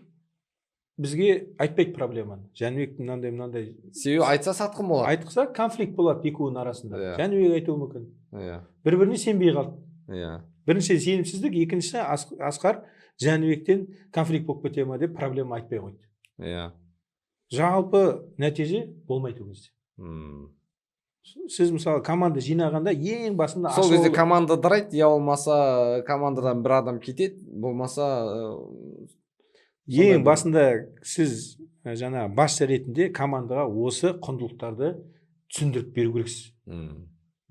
бізге айтпайды проблеманы. Жәнібектің мынандай. Себебі айтса сатқын болады. Айтса конфликт болады екеуінің арасында. Жәнібек айтуы мүмкін. Иә. Бір-біріне сенбей қалды. Иә. Бірінші сенімсіздік, екіншісі Асқар Жәнібектен конфликт болып кете ма деп проблема айтпай қойды. Иә. Жалпы нәтиже болмайды ол кезде. Сіз мысалы команда жинағанда ең басында сол кезде команда дырайды, я болмаса командадан бір адам кетеді, болмаса ең басында сіз жаңа басшы ретінде командаға осы құндылықтарды түсіндіріп беру керексіз.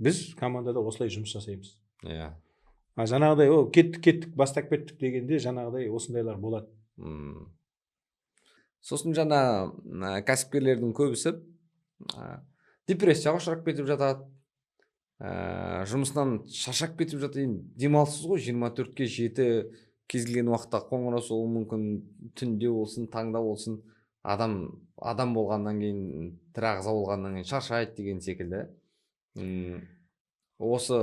Біз командада осылай жұмыс жасаймыз. Иә. Жаңағыдай кеттік бастап кеттік дегенде жаңағыдай осындайлар болады. Сосын жаңа кәсіпкерлердің көбісі депрессияға ұшырап кетіп жатады, жұмысынан шаршап кетіп жатады. Демалыссыз ғой, 24-ке 7 кез келген уақытта қоңырау соғуы мүмкін, түнде болсын, таңда болсын. Адам болғаннан кейін, тірі ағза болғаннан кейін шаршайды деген секілді. Осы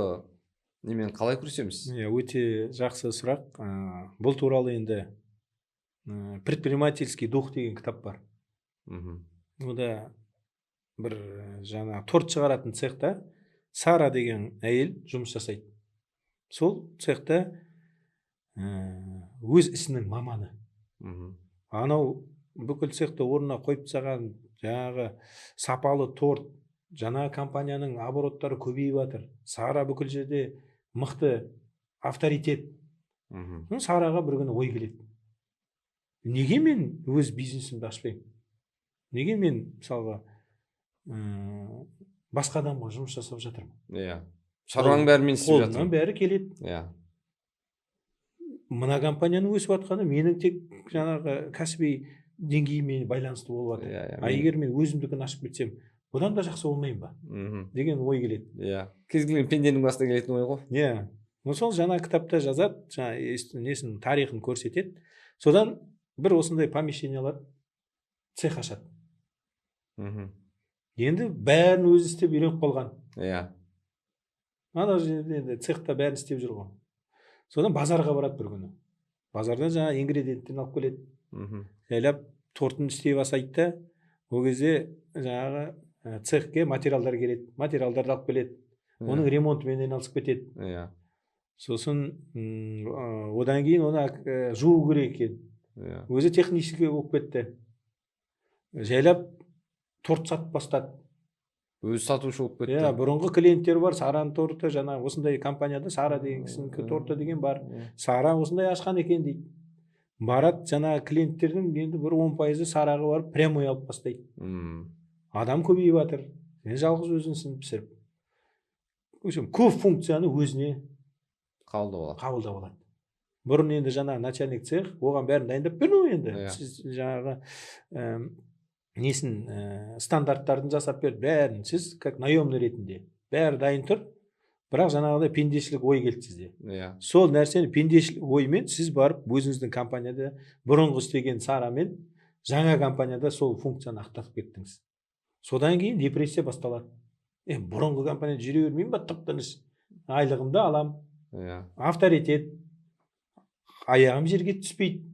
немен қалай күресеміз? Өте жақсы сұрақ. Бұл туралы енді предпринимательский дух деген кітап бар. Ода бір жаңа торт шығаратын цехта Сара деген әйел жұмыс жасайды. Сол цехта өз ісінің маманы. Анау бүкіл цехта орнына қойып тастаған жаңағы сапалы торт, жаңа компанияның обороттары көбейіп жатыр. Сара бүкіл жерде мықты авторитет. Сараға бір күні ой келеді. Неге мен өз бизнесімді ашпаймын? Неге мен мысалға басқа адамға жұмыс жасап жатырмын? Иә. Шаруаның бәрі мен істеп жатырмын. Қолымнан бәрі келеді. Иә. Мына компанияның өсіп жатқаны менің тек жаңағы кәсіби деңгейіме байланысты болып жатыр. Егер мен өзімдікін ашып кетсем, бұдан да жақсы болмайын ба? Деген ой келеді. Иә. Кез келген пенденің басына келетін ой ғой. Иә. Сол жаңа кітапта жазады, несін тарихын көрсетеді. Содан бір осындай помещениялар цех ашады. Енді бәрін өзі істеп үйреніп қалған. Иә. Ана жерде цехта бәрін істеп жүр ғой. Содан базарға барады бір күні. Базардан жаңа ингредиенттерін алып келеді. Жайлап тортын істей бастайды да, ол кезде жаңағы цехке материалдар келеді. Материалдарды алып келеді. Оның ремонтымен айналысып кетеді. Иә. Сосын одан кейін оны жуу керек екен. Өзі технический болып кетті. Жайлап торт сатып бастады. Өзі сатушы болып кетті. Иә, бұрынғы клиенттер бар. Сараның торты, жаңа осындай компанияда Сара деген кісінің торты деген бар. Сара осындай ашқан екен дейді. Барады, жаңа клиенттердің енді бір 10%-ы Сараға барып прямой алып бастайды. Адам көбейіп жатыр. Сен жалғыз өзіңсің пісіріп. Көп функцияны өзіне қабылдап алады. Бұрын енді жаңа начальник цех, оған бәрін дайындап беру енді. Сіз жаңағы несін стандарттарын жасап берді, бәрін сіз как наемный ретінде бәрі дайын тұр, бірақ жаңағыдай пендешілік ой келді сізде. Сол нәрсені пендешілік оймен сіз барып өзіңіздің компанияда бұрынғы істеген Сарамен жаңа компанияда сол функцияны ақтатып кеттіңіз. Содан кейін депрессия басталады. Бұрынғы компанияда жүре бермеймін ба, тып-тыныш айлығымды алам, авторитет, аяғым жерге түспейді,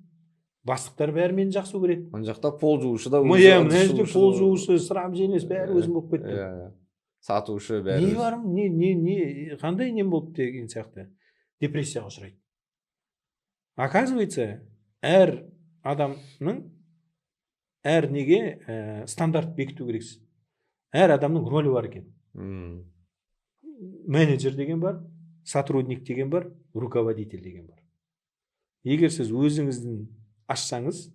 бастықтар бәрі мені жақсы көреді. Мына жақта пол жуушы да, мына жерде пол жуушы, сырам жеңес бәрі өзім болып кетті. Сатушы бәрі. Не барым, не қандай нем болды деген сияқты депрессияға ұшырайды. Оказывается, әр адамның әр неге стандарт бекіту керексіз. Әр адамның рөлі бар екен. Менеджер деген бар, сотрудник деген бар, руководитель деген бар. Егер сіз өзіңіздің ашсаңыз,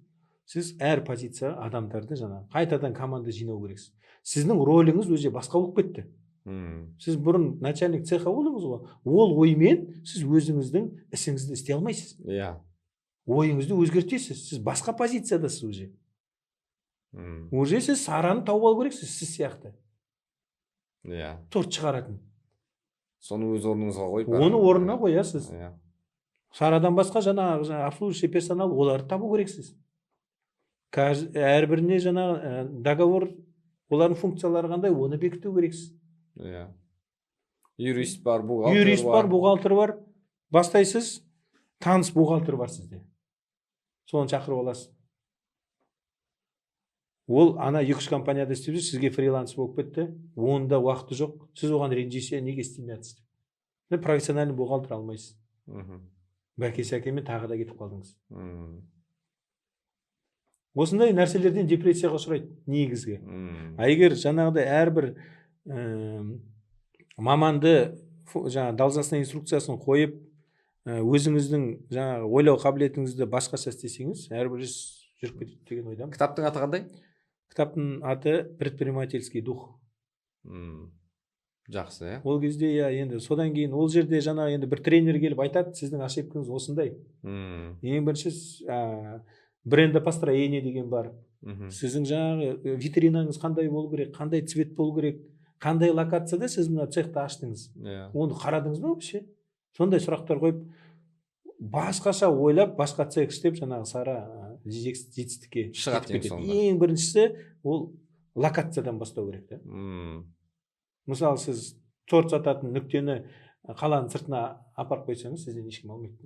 сіз әр позиция адамдарды қайтадан команда жинау керексіз. Сіздің рөліңіз өзі басқа болып кетті. Сіз бұрын начальник цеха болдыңыз ғой. Ол оймен сіз өзіңіздің ісіңізді істей алмайсыз. Ойыңызды өзгертесіз. Сіз басқа позициядасыз уже. Уже сіз сараны тауып алу керексіз, сіз сияқты. Торт шығаратын. Соны өз орныңызға қойып. Оны орнына қоясыз. Сарадан басқа обслуживающий персонал, оларды табу керексіз. Әрбіріне договор, олардың функциялары қандай, оны бекіту керексіз. Юрист бар, бухгалтер бар. Бастайсыз, таныс бухгалтер бар сізде. Соны шақырып аласыз. Ол ана 2-3 компанияда істеп жүр, сізге фриланс болып кетті, онда уақыты жоқ. Сіз оған ренжисе, неге істемей жатсыз? Профессиональный бухгалтер алмайсыз. Бәке-сәкемен тағы да кетіп қалдыңыз. Осындай нәрселерден депрессияға ұшырайды негізгі. Егер жаңағыдай әрбір маманды должностной инструкциясын қойып, өзіңіздің ойлау қабілетіңізді басқаша істесеңіз, әрбір іс жүріп кетеді деген ойдамын. Кітаптың аты қандай? Кітаптың аты «Предпринимательский дух». Жақсы, Ол кезде енді содан кейін ол жерде енді бір тренер келіп айтады, сіздің ошибкаңыз осындай. Ең бірінші брендопостроение деген бар. Сіздің витринаңыз қандай болу керек, қандай цвет болу керек, қандай локацияда сіз мына цехты аштыңыз. Оны қарадыңыз ба вообще? Сондай сұрақтар қойып, басқаша ойлап, басқа цех істеп, сара жетістікке шығады. Ең біріншісі ол локациядан бастау керек. Мысалы, сіз торт сататын нүктені қаланың сыртына апарып қойсаңыз, сізден ешкім алмайды.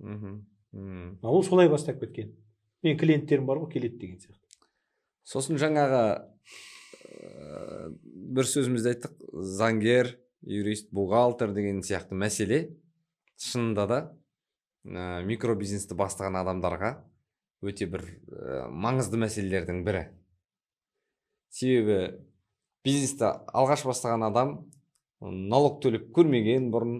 Ол солай бастап кеткен. Мен клиенттерім бар ғой, келеді деген сияқты. Сосын жаңағы бір сөзімізді айттық, заңгер, юрист, бухгалтер деген сияқты мәселе шынында да микробизнесті бастаған адамдарға өте бір маңызды мәселелердің бірі. Себебі бизнесті алғаш бастаған адам налог төлеп көрмеген бұрын,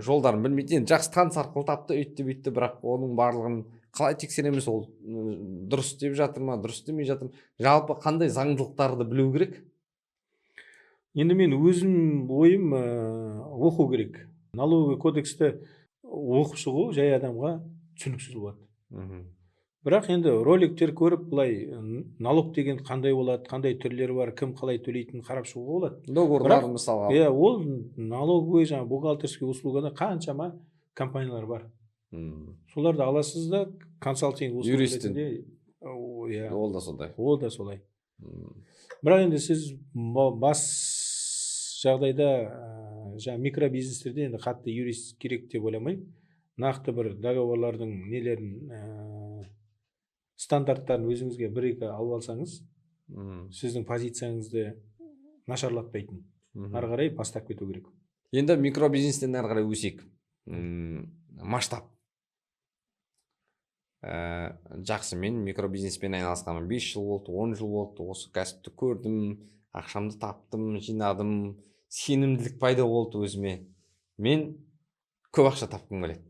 жолдарын білмейді. Жақсы таныс арқылы тапты, өйтті, бірақ оның барлығын қалай тексереміз, ол дұрыс істеп жатыр ма, дұрыс істемей жатыр ма, жалпы қандай заңдылықтарды білу керек? Енді мен өзім ойым оқу керек. Налоговый кодексті оқып шығу жай адамға түсініксіз болады. Бірақ енді роликтер көріп, былай налог деген қандай болады, қандай түрлері бар, кім қалай төлейтінін қарап шығуға болады. Договорлар мысалға. Ол налоговый бухгалтерский услугада қаншама компаниялар бар. Соларды аласыз да, консалтинг услуг ретінде. Ол да солай. Ол да солай. Бірақ енді сіз бас жағдайда микробизнестерде енді қатты юрист керек деп ойламаймын. Нақты бір договорлардың нелерін, стандарттарын өзіңізге бір-екі алып алсаңыз, сіздің позицияңызды нашарлатпайтын. Ары қарай бастап кету керек. Енді микробизнестен ары қарай өсек. Масштаб. Жақсы, мен микробизнеспен айналысқаным 5 жыл болды, 10 жыл болды. Осы кәсіпті көрдім, ақшамды таптым, жинадым, сенімділік пайда болды өзіме. Мен көп ақша тапқым келеді.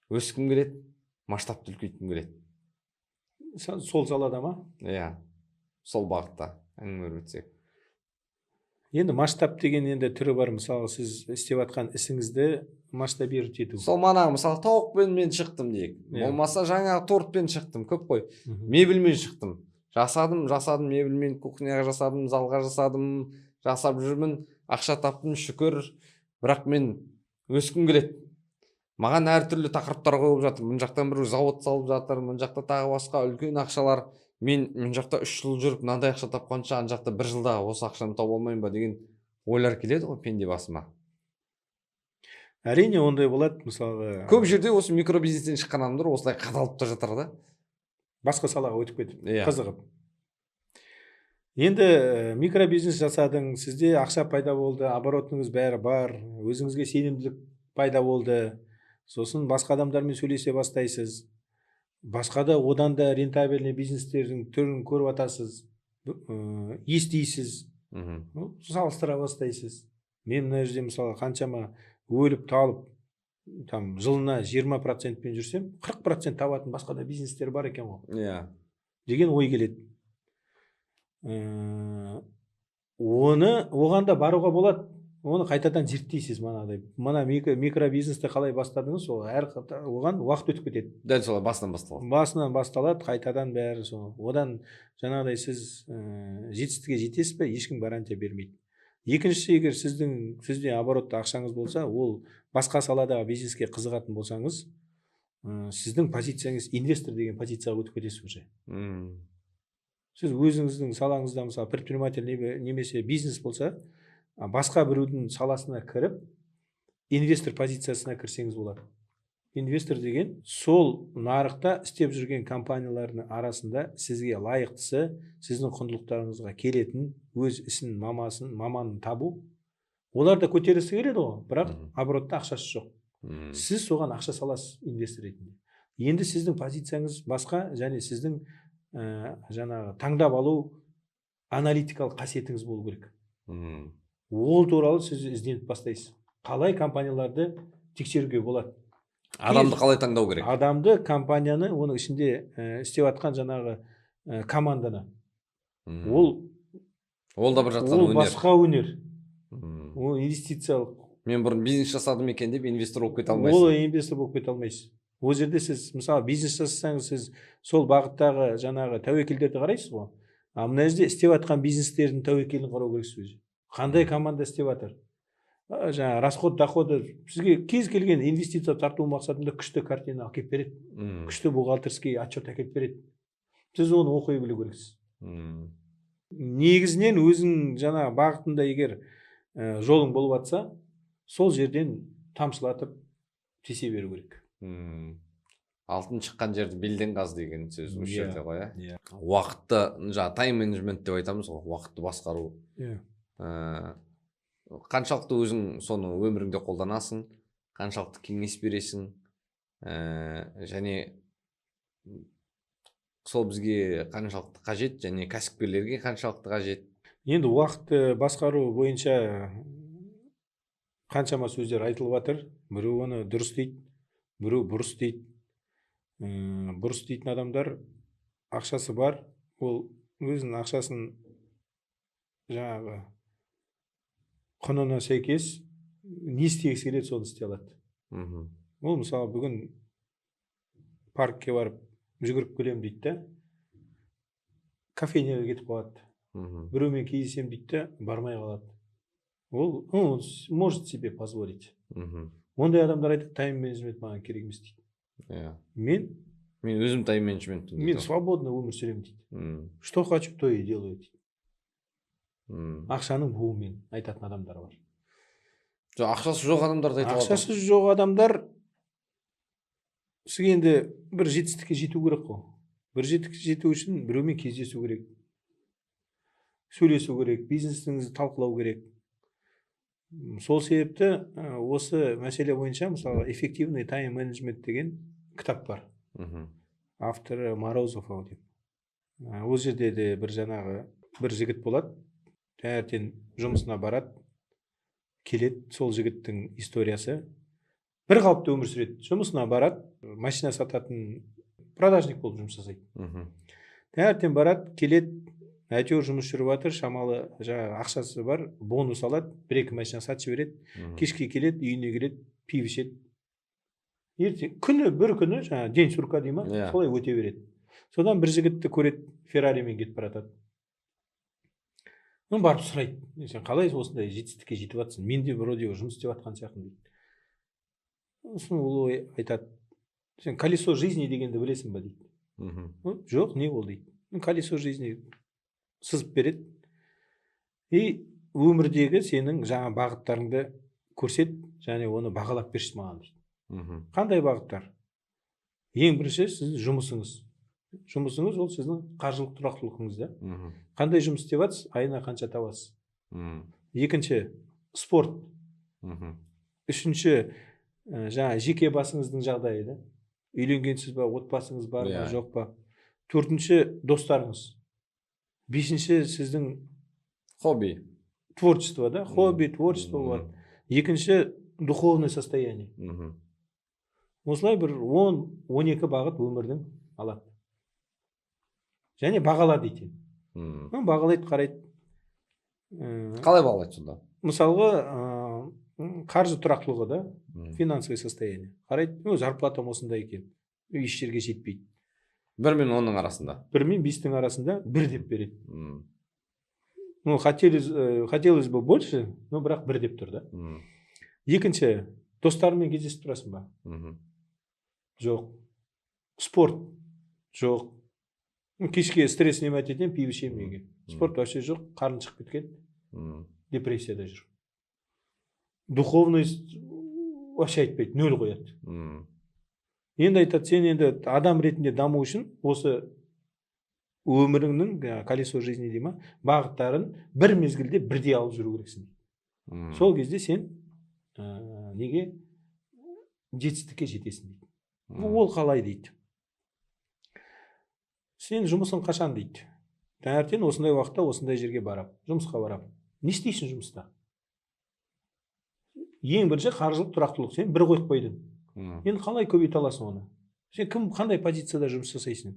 Өскім келеді, масштабты үлкейткім келеді. Сол салада ма? Сол бағытта әңгіме өрбітсек. Енді масштаб деген енді түрі бар. Мысалы, сіз істеп жатқан ісіңізді масштабировать ету. Сол мысалы тауықпен мен шықтым дейік. Болмаса жаңағы тортпен шықтым, көп қой. Мебельмен шықтым. Жасадым, мебельмен кухняға жасадым, залға жасап жүрмін, ақша таптым, шүкір. Бірақ мен өскім келеді. Маған әртүрлі тақырыптар қойып жатыр. Мұн жақтан бір завод салып жатыр, мұн жақта тағы басқа үлкен ақшалар мен мына жақта 3 жыл жүріп мынандай ақша тапқанша ана жақта 1 жылда осы ақшаны тауып алмаймын ба деген ойлар келеді ғой пенде басыма. Әрине ондай болады. Мысалы Көп жерде осы микробизнестен шыққан адамдар осылай қадалып та жатыр да. басқа салаға өтіп кетіп Иә. қызығып. Енді микробизнес жасадың, сізде ақша пайда болды, оборотыңыз бәрі бар, өзіңізге сенімділік пайда болды. Сосын басқа адамдармен сөйлесе бастайсыз. Басқа да одан да рентабельный бизнестердің түрін көріп атасыз, естисіз, салыстыра бастайсыз. Мен мына жерде мысалы қаншама өліп талып, там жылына 20%-пен жүрсем, 40% табатын басқа да бизнестер бар екен ғой. Иә. Деген ой келеді. Оған да баруға болады. Оны қайтадан зерттейсіз манағыдай. Мына микробизнесті қалай бастадыңыз, оған уақыт өтіп кетеді. Дәл солай басынан басталады. Басынан басталады, қайтадан бәрі сол. Одан жаңағыдай сіз жетістікке жетесіз бе, ешкім гарантия бермейді. Екіншісі, егер сізде оборотты ақшаңыз болса, ол басқа саладағы бизнеске қызығатын болсаңыз, сіздің позицияңыз инвестор деген позицияға өтіп кетесіз уже. Сіз өзіңіздің салаңызда мысалы предприниматель немесе бизнес болса, басқа біреудің саласына кіріп, инвестор позициясына кірсеңіз болады. Инвестор деген сол нарықта істеп жүрген компаниялардың арасында сізге лайықтысы, сіздің құндылықтарыңызға келетін, өз ісін, маманын табу. Олар да көтерілісі келеді ғой, бірақ оборотта ақшасы жоқ. Сіз соған ақша саласыз инвестор ретінде. Енді сіздің позицияңыз басқа, және сіздің жаңағы таңдап алу аналитикалық қасиетіңіз болу керек. Ол туралы сіз ізденіп бастайсыз. Қалай компанияларды тексеруге болады? Адамды қалай таңдау керек? Адамды, компанияны, оның ішінде істеп жатқан жаңағы команданы. Ол да бір жатқан өнер. Ол басқа өнер. Ол инвестициялық. Мен бұрын бизнес жасадым екен деп инвестор болып кете алмайсыз. Ол инвестор болып кете алмайсыз. Ол жерде сіз мысалы бизнес жасасаңыз, сіз сол бағыттағы жаңағы тәуекелдерді қарайсыз ғой. Мына жерде істеп жатқан бизнестердің тәуекелін қарау керексіз өзі. Қандай команда істеп жатыр? Жаңағы расход доходы сізге кез келген инвестиция тарту мақсатында күшті картина алып береді. Күшті бухгалтерский отчет әкеліп береді. Сіз оны оқи білу керексіз. Негізінен өзің жаңа бағытында егер жолың болып жатса, сол жерден тамшылатып тесе беру керек. Алтын шыққан жерді белден қаз деген сөз осы жерде ғой, иә. Уақытты, жаңа тайм менеджмент деп айтамыз ғой, уақытты басқару. Қаншалықты өзің соны өміріңде қолданасың, қаншалықты кеңес бересің, және сол бізге қаншалықты қажет, және кәсіпкерлерге қаншалықты қажет. Енді уақытты басқару бойынша қаншама сөздер айтылып жатыр. Біреу оны дұрыс дейді, біреу бұрыс дейді. Бұрыс дейтін адамдар ақшасы бар, ол өзінің ақшасын жаңағы құнына сәйкес не істегісі келеді, соны істей алады. Ол мысалы бүгін паркке барып жүгіріп келемін дейді да, кофейняға кетіп қалады. Біреумен кездесем дейді да, бармай қалады. Ол может себе позволить. Ондай адамдар айтады, тайм менеджмент маған керек емес дейді. Мен өзім тайм менеджмент. Мен свободно өмір сүремін дейді. Что хочу, то и делаю дейді. Ақшаның буымен айтатын адамдар бар. Ақшасы жоқ адамдарды айтып жатыр. Ақшасы жоқ адамдар сізге енді бір жетістікке жету керек қой. Бір жетістікке жету үшін біреумен кездесу керек, сөйлесу керек, бизнесіңізді талқылау керек. Сол себепті осы мәселе бойынша мысалы эффективный тайм менеджмент деген кітап бар. Авторы Морозов деп. Ол жерде де бір жаңағы бір жігіт болады. Таңертең жұмысына барады, келеді, сол жігіттің историясы. Бір қалыпты өмір сүреді. Жұмысына барады, машина сататын продажник болып жұмыс жасайды. Таңертең барады, келеді, әйтеуір жұмыс жүріп жатыр, шамалы жаңағы ақшасы бар, бонус алады, бір-екі машина сатып жібереді. Кешке келеді, үйіне келеді, пиво ішеді. Ертең бір күні жаңағы день сурка дей ма, солай өте береді. Содан бір жігітті көреді, Ферраримен кетіп баратады. Барып сұрайды, сен қалай осындай жетістікке жетіп жатсың? Мен де вроде жұмыс істеп жатқан сияқтымын дейді. Сосын ол айтады, сен колесо жизни дегенді білесің ба дейді. Жоқ, не ол дейді. колесо жизни сызып береді и өмірдегі сенің жаңа бағыттарыңды көрсет және оны бағалап берші маған дейді. Қандай бағыттар? Ең бірінші сіздің жұмысыңыз ол сіздің қаржылық тұрақтылығыңыз да. Қандай жұмыс істеп жатсыз, айына қанша табасыз? Екінші, спорт. Үшінші, жаңа жеке басыңыздың жағдайы да. Үйленгенсіз ба, отбасыңыз бар ма, жоқ па? Төртінші, достарыңыз. Бесінші, сіздің хобби, творчество, да? Хобби, творчество бар. Екінші, духовное состояние. Осылай бір 10-12 бағыт өмірдің алады. Және бағала дейді. Бағалайды, қарайды. Қалай бағалайды сонда? Мысалға, қаржы тұрақтылығы да, финансовое состояние. Қарайды, зарплатам осындай екен. Еш жерге жетпейді. 1 мен 10-ның арасында. 1 мен 5-тің арасында 1 деп береді. Хотелось бы больше, но бірақ 1 деп тұр да. Екінші, достарымен кездесіп тұрасың ба? Жоқ. Спорт? Жоқ. Кешке стресс немат етем, пиво ішемін. Спорт вообще жоқ, қарын шығып кеткен. Депрессияда жүр. Духовность вообще айтпайды, 0 қояды. Енді айтады, сен енді адам ретінде даму үшін осы өміріңнің колесо жизни дейма, бағыттарын бір мезгілде бірдей алып жүру керексің. Сол кезде сен неге жетістікке жетесің дейді. Ол қалай дейді. Сен жұмысың қашан дейді. Таңертең осындай уақытта осындай жерге барам, жұмысқа барам. Не істейсің жұмыста? Ең бірінші қаржылық тұрақтылық. Сен 1 қойып қойдың. Енді қалай көбейте аласың оны? Сен қандай позицияда жұмыс жасайсың?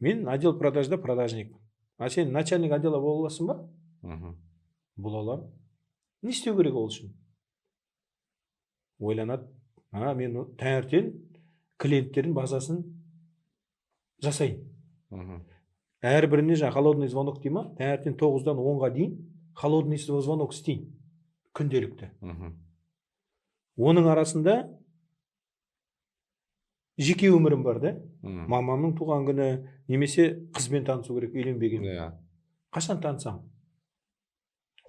Мен отдел продажда продажник. А сен начальник отдела бола аласың ба? Бола аламын. Не істеу керек ол үшін? Ойланады. Мен таңертең клиенттердің базасын жасайын. Әрбіріне холодный звонок дейма, таңертең 9-дан 10-ға дейін холодный звонок істейін. Күнделікті. Оның арасында жеке өмірім бар да. Мамамның туған күні, немесе қызбен танысу керек, үйленбеген. Қашан танысам?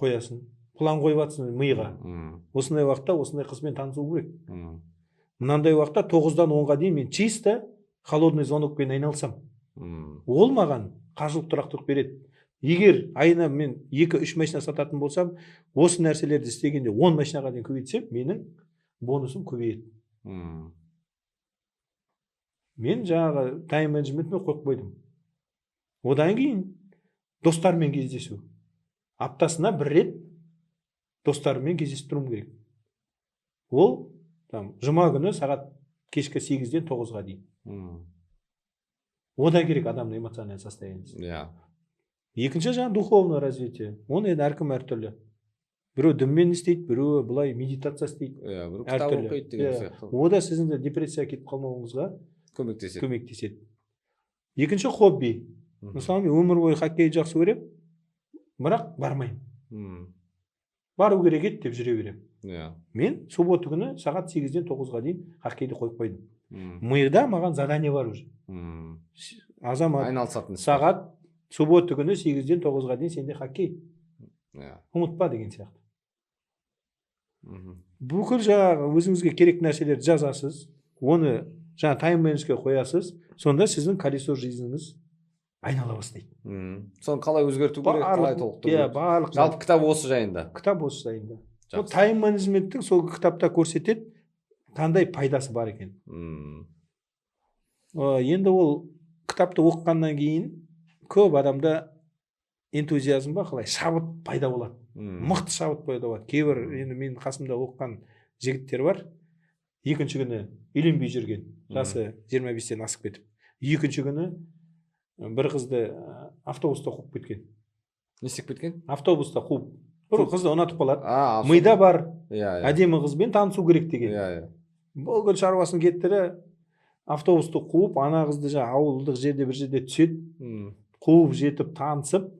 Қоясын. План қойып жатсың миға. Осындай уақытта осындай қызбен танысу керек. Мынандай уақытта 9-дан 10-ға дейін мен чисто холодный звонокпен айналсам. Ол маған қаржылық тұрақтылық береді. Егер айына мен 2-3 машина сататын болсам, осы нәрселерді істегенде 10 машинаға дейін көбейтсем, менің бонусым көбейеді. Мен жаңағы тайм менеджментіме қойып қойдым. Одан кейін достармен кездесу. Аптасына 1 рет достармен кездесіп тұруым керек. Ол жұма күні сағат кешкі 8-ден 9-ға дейін. Ода керек адамның эмоциональный состояниесі. Екінші жаңа духовное развитие. Оны енді әркім әртүрлі. Біреу дінмен істейді, біреу былай медитация істейді. Біреу кітап оқиды деген сияқты. Ода сіздің де депрессияға кетіп қалмауыңызға көмектеседі. Екінші хобби. Мысалы, мен өмір бойы хоккейді жақсы көремін, бірақ бармаймын. Бару керек еді деп жүре беремін. Мен суббота күні сағат 8-ден 9-ға дейін хоккейді қойып қойдым. Мида маған задание бар уже. Азамат сағат суббота күні 8-ден 9-ға дейін сенде хоккей. Ұмытпа деген сияқты. Бүкіл жаңағы өзіңізге керек нәрселерді жазасыз, оны жаңа тайм менеджментке қоясыз, сонда сіздің колесо жизніңіз айнала бастайды. Соны қалай өзгерту керек, қалай толықтыру керек? Жалпы кітап осы жайында. Кітап осы жайында. Тайм менеджменттің сол кітапта көрсетеді, қандай пайдасы бар екен. Енді ол кітапты оқығаннан кейін көп адамда энтузиазм ба, қалай шабыт пайда болады. Мықты шабыт пайда болады. Кейбір енді мен қасымда оқыған жігіттер бар. Екінші күні үйленбей жүрген, жасы 25-тен асып кетіп. Екінші күні бір қызды автобуста қуып кеткен. Не істеп кеткен? Автобуста қуып. Бір қызды ұнатып қалады. Мида бар. Әдемі қызбен танысу керек деген. Бұл күн шаруасын кеттірі, автобусты қуып, ана қызды ауылдық жерде бір жерде түседі. Қуып жетіп танысып,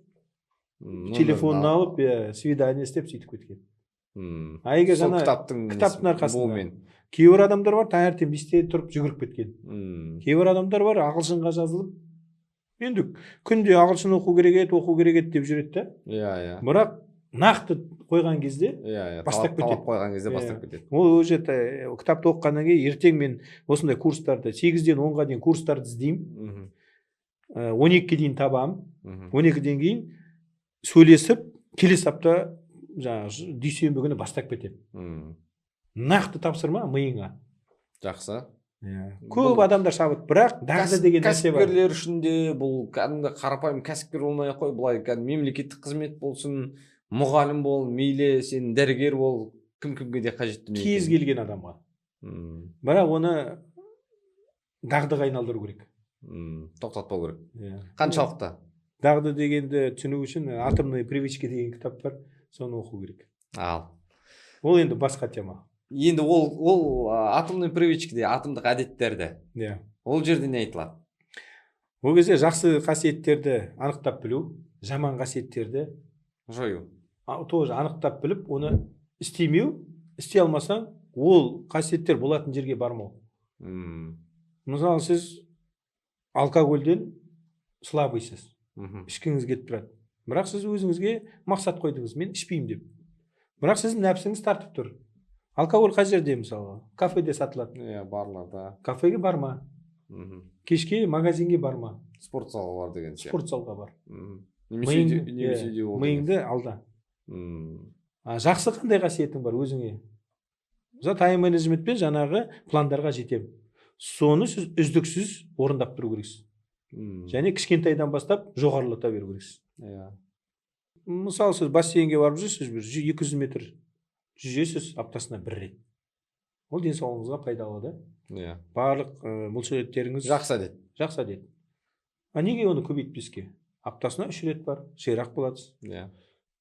телефонын алып, свидание істеп сөйтіп кеткен. Егер жаңа кітаптың арқасында. Кейбір адамдар бар, таңертең 5-те тұрып жүгіріп кеткен. Кейбір адамдар бар, ағылшынға жазылып енді күнде ағылшын оқу керек еді деп жүреді да. Иә. Бірақ нақты қойған кезде Бастап қойған кезде бастап кетеді. Ол уже кітапты оқығаннан кейін ертең мен осындай курстарды 8-ден 10-ға дейін курстарды іздеймін. 12-ге дейін табамын. 12-ден кейін сөйлесіп, келесі апта жаңағы дүйсенбі күні бастап кетемін. Нақты тапсырма миыңа. Жақсы. Көп адамдар шабыт, бірақ дағды деген нәрсе бар. Кәсіпкерлер үшін де бұл кәдімгі қарапайым кәсіпкер болмай ақ қой, былай кәдімгі мемлекеттік қызмет болсын, мұғалім бол, мейлі сен дәрігер бол, кімге де қажетті дүние. Кез келген адамға. Бірақ оны дағдыға айналдыру керек. Тоқтатпау керек. Қаншалықты? Дағды дегенді түсіну үшін атомные привычки деген кітап бар, соны оқу керек. Ол енді басқа тема. Енді ол атомный привычкіде, атомдық әдеттерді. Ол жерде не айтылады? Ол кезде жақсы қасиеттерді анықтап білу, жаман қасиеттерді жою. Тоже анықтап біліп, оны істемеу, істей алмасаң, ол қасиеттер болатын жерге бармау. Мысалы, сіз алкогольден слабыйсыз, ішкіңіз кетіп тұрады. Бірақ сіз өзіңізге мақсат қойдыңыз, мен ішпеймін деп. Бірақ сіздің нәпсіңіз тартып тұр. Алкоголь қай жерде, мысалы, кафеде сатылады. Барларда. Кафеге барма. Кешке магазинге барма. Спорт залға бар деген сияқты. Спорт залға бар. Миыңды алда. Жақсы қандай қасиетің бар өзіңе? Тайм-менеджментпен жаңағы пландарға жетем. Соны сіз үздіксіз орындап тұру керексіз. Және кішкентайдан бастап жоғарылата беру керексіз. Мысалы, сіз бассейнге барып жүрсіз, 200 метр жүзесіз аптасына 1 рет. Ол денсаулығыңызға пайдалы да. Барлық бұлшықеттеріңіз жақсы әдет. Жақсы әдет. Неге оны көбейтпеске? Аптасына 3 рет бар, ширақ боласыз.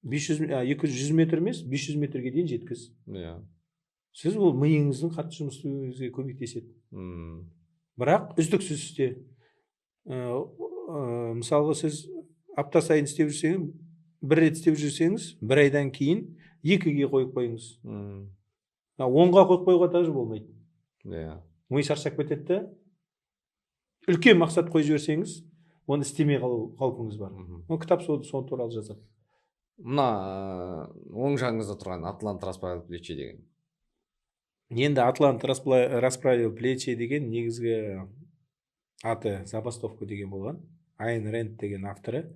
200 метр емес, 500 метрге дейін жеткіз. Сіз ол миыңыздың қатты жұмыс істеуіңізге көмектеседі. Бірақ үздіксіз істе. Мысалға, сіз апта сайын істеп жүрсеңіз, 1 рет істеп жүрсеңіз, 1 айдан кейін 2-ге қойып қойыңыз. 10-ға қойып қойуға даже болмайды. Ми шаршап кетеді. Үлкен мақсат қойып жіберсеңіз, оны істемей қалу қаупіңіз бар. Кітап соны туралы жазады. Мына оң жағыңызда тұрған Атлант расправил плечи деген. Енді Атлант расправил плечи деген негізгі аты Забастовка деген болған. Айн Рэнд деген авторы.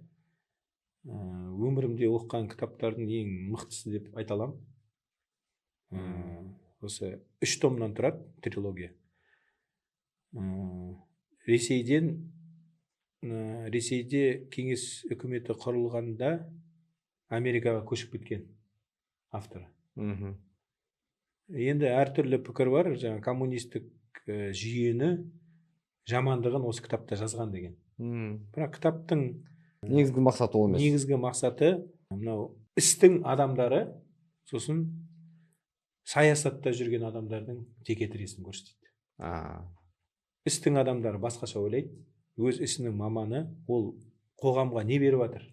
Өмірімде оқыған кітаптардың ең мықтысы деп айта аламын. Осы 3 томнан тұрады трилогия. Ресейде кеңес үкіметі құрылғанда Америкаға көшіп кеткен автор. Енді әртүрлі пікір бар, жаңа коммунистік жүйені жамандығын осы кітапта жазған деген. Бірақ кітаптың негізгі мақсаты ол емес. Негізгі мақсаты мынау істің адамдары, сосын саясатта жүрген адамдардың текетіресін көрсетеді. Істің адамдары басқаша ойлайды. Өз ісінің маманы, ол қоғамға не беріп жатыр?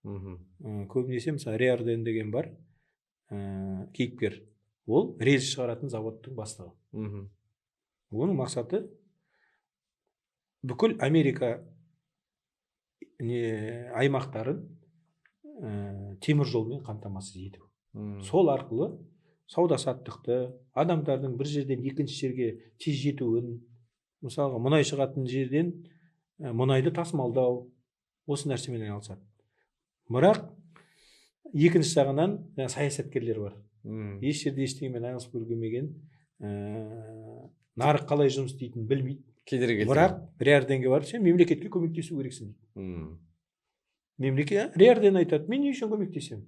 Көбінесе мысалы Риордан деген бар, кейіпкер. Ол рельс шығаратын заводтың бастығы. Оның мақсаты бүкіл Америка аймақтарын темір жолмен қамтамасыз ету. Сол арқылы сауда-саттықты, адамдардың бір жерден екінші жерге тез жетуін, мысалға мұнай шығатын жерден мұнайды тасымалдау, осы нәрсемен айналысады. Бірақ екінші жағынан саясаткерлер бар. Еш жерде ештеңемен айналысып көрмеген, нарық қалай жұмыс істейтінін білмейді. Бірақ Риорданға барып, сен мемлекетке көмектесу керексің дейді. Риордан айтады, мен не үшін көмектесемін?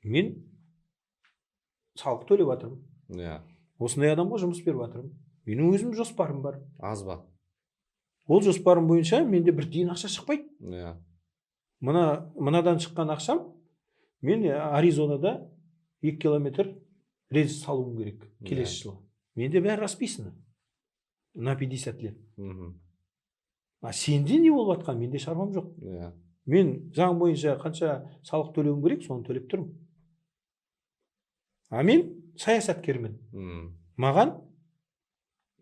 Мен салық төлеп жатырмын. Осындай адамға жұмыс беріп жатырмын. Менің өзім жоспарым бар. Аз ба? Ол жоспарым бойынша менде бір тиын ақша шықпайды. Мынадан шыққан ақшам, мен Аризонада 2 километр рельс салуым керек келесі жылы. Менде бәрі расписано. На 50 лет. Сенде не болып жатқан? Менде шаруам жоқ. Мен заң бойынша қанша салық төлеуім керек, соны төлеп тұрмын. Мен саясаткермін. Маған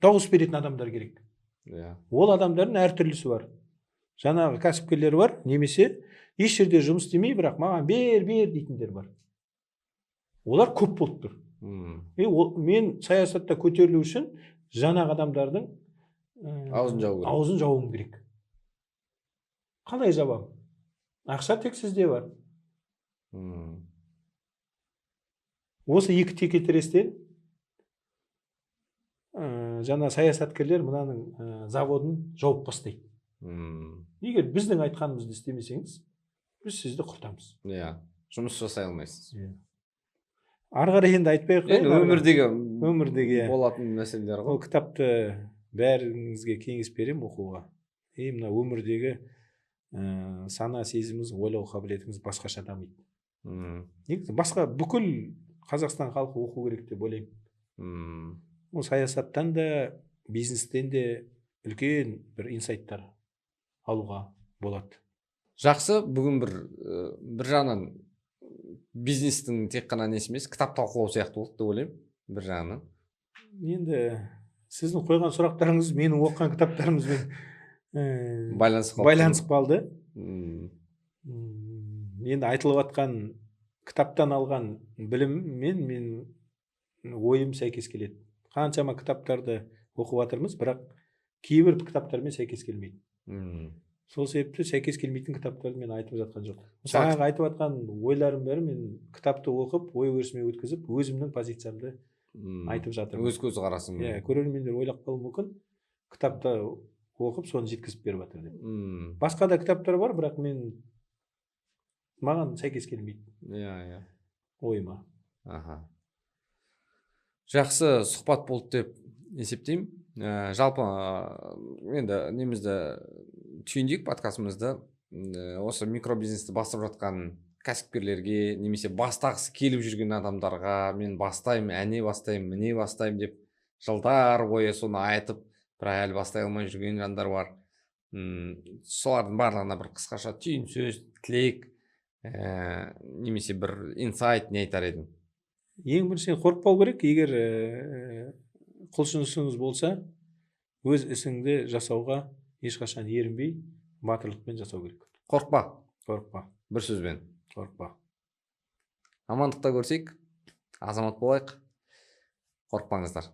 дауыс беретін адамдар керек. Ол адамдардың әртүрлісі бар. жаңағы кәсіпкерлер бар, немесе еш жерде жұмыс істемей, бірақ маған бер дейтіндер бар. Олар көп болып тұр. Мен саясатта көтерілу үшін жаңағы адамдардың аузын жауым керек. Қалай жабам? Ақша тек сізде бар. Осы екі текетірестен жаңа саясаткерлер мынаның заводын жауып бастайды. Егер біздің айтқанымызды істемесеңіз, біз сізді құртамыз. Жұмыс жасай алмайсыз. Ары қарай енді айтпай-ақ қояйын. Өмірдегі болатын мәселелер ғой. Ол кітапты бәріңізге кеңес беремін оқуға. Мына өмірдегі сана сезіміңіз, ойлау қабілетіңіз басқаша дамиды. Негізі басқа бүкіл Қазақстан халқы оқу керек деп ойлаймын. Ол саясаттан да, бизнестен де үлкен бір инсайттар алуға болады. Жақсы, бүгін бір жағынан бизнестің тек қана несі емес, кітап талқылау сияқты болды деп ойлаймын, бір жағынан. Енді сіздің қойған сұрақтарыңыз менің оқыған кітаптарымызбен байланысып қалды. Енді айтылып жатқан кітаптан алған біліммен мен ойым сәйкес келеді. Қаншама кітаптарды оқып жатырмыз, бірақ кейбір кітаптармен сәйкес келмейді. Сол себепті сәйкес келмейтін кітаптарды мен айтып жатқан жоқ. Жаңағы айтып жатқан ойларым бәрі мен кітапты оқып, ой өрісіме өткізіп, өзімнің позициямды айтып жатырмын. Өз көзқарасым. Көрермендер ойлап қалуы мүмкін, кітапты оқып, соны жеткізіп беріп жатыр деп. Басқа да кітаптар бар, бірақ маған сәйкес келмейді. Ойыма. Жақсы сұхбат болды деп есептеймін. Жалпы енді немізді түйіндейік подкастымызды. Осы микробизнесті бастап жатқан кәсіпкерлерге, немесе бастағысы келіп жүрген адамдарға мен бастаймын, әне бастаймын, міне бастаймын деп жылдар бойы соны айтып, бірақ әлі бастай алмай жүрген жандар бар. Солардың барлығына бір қысқаша түйін сөз, тілек, немесе бір инсайт не айтар едің? Ең біріншіден қорықпау керек. Егер құлшынысыңыз болса, өз ісіңді жасауға ешқашан ерінбей, батырлықпен жасау керек. Қорықпа. Бір сөзбен. Қорықпа. Амандықта көрсек, азамат болайық. Қорықпаңыздар.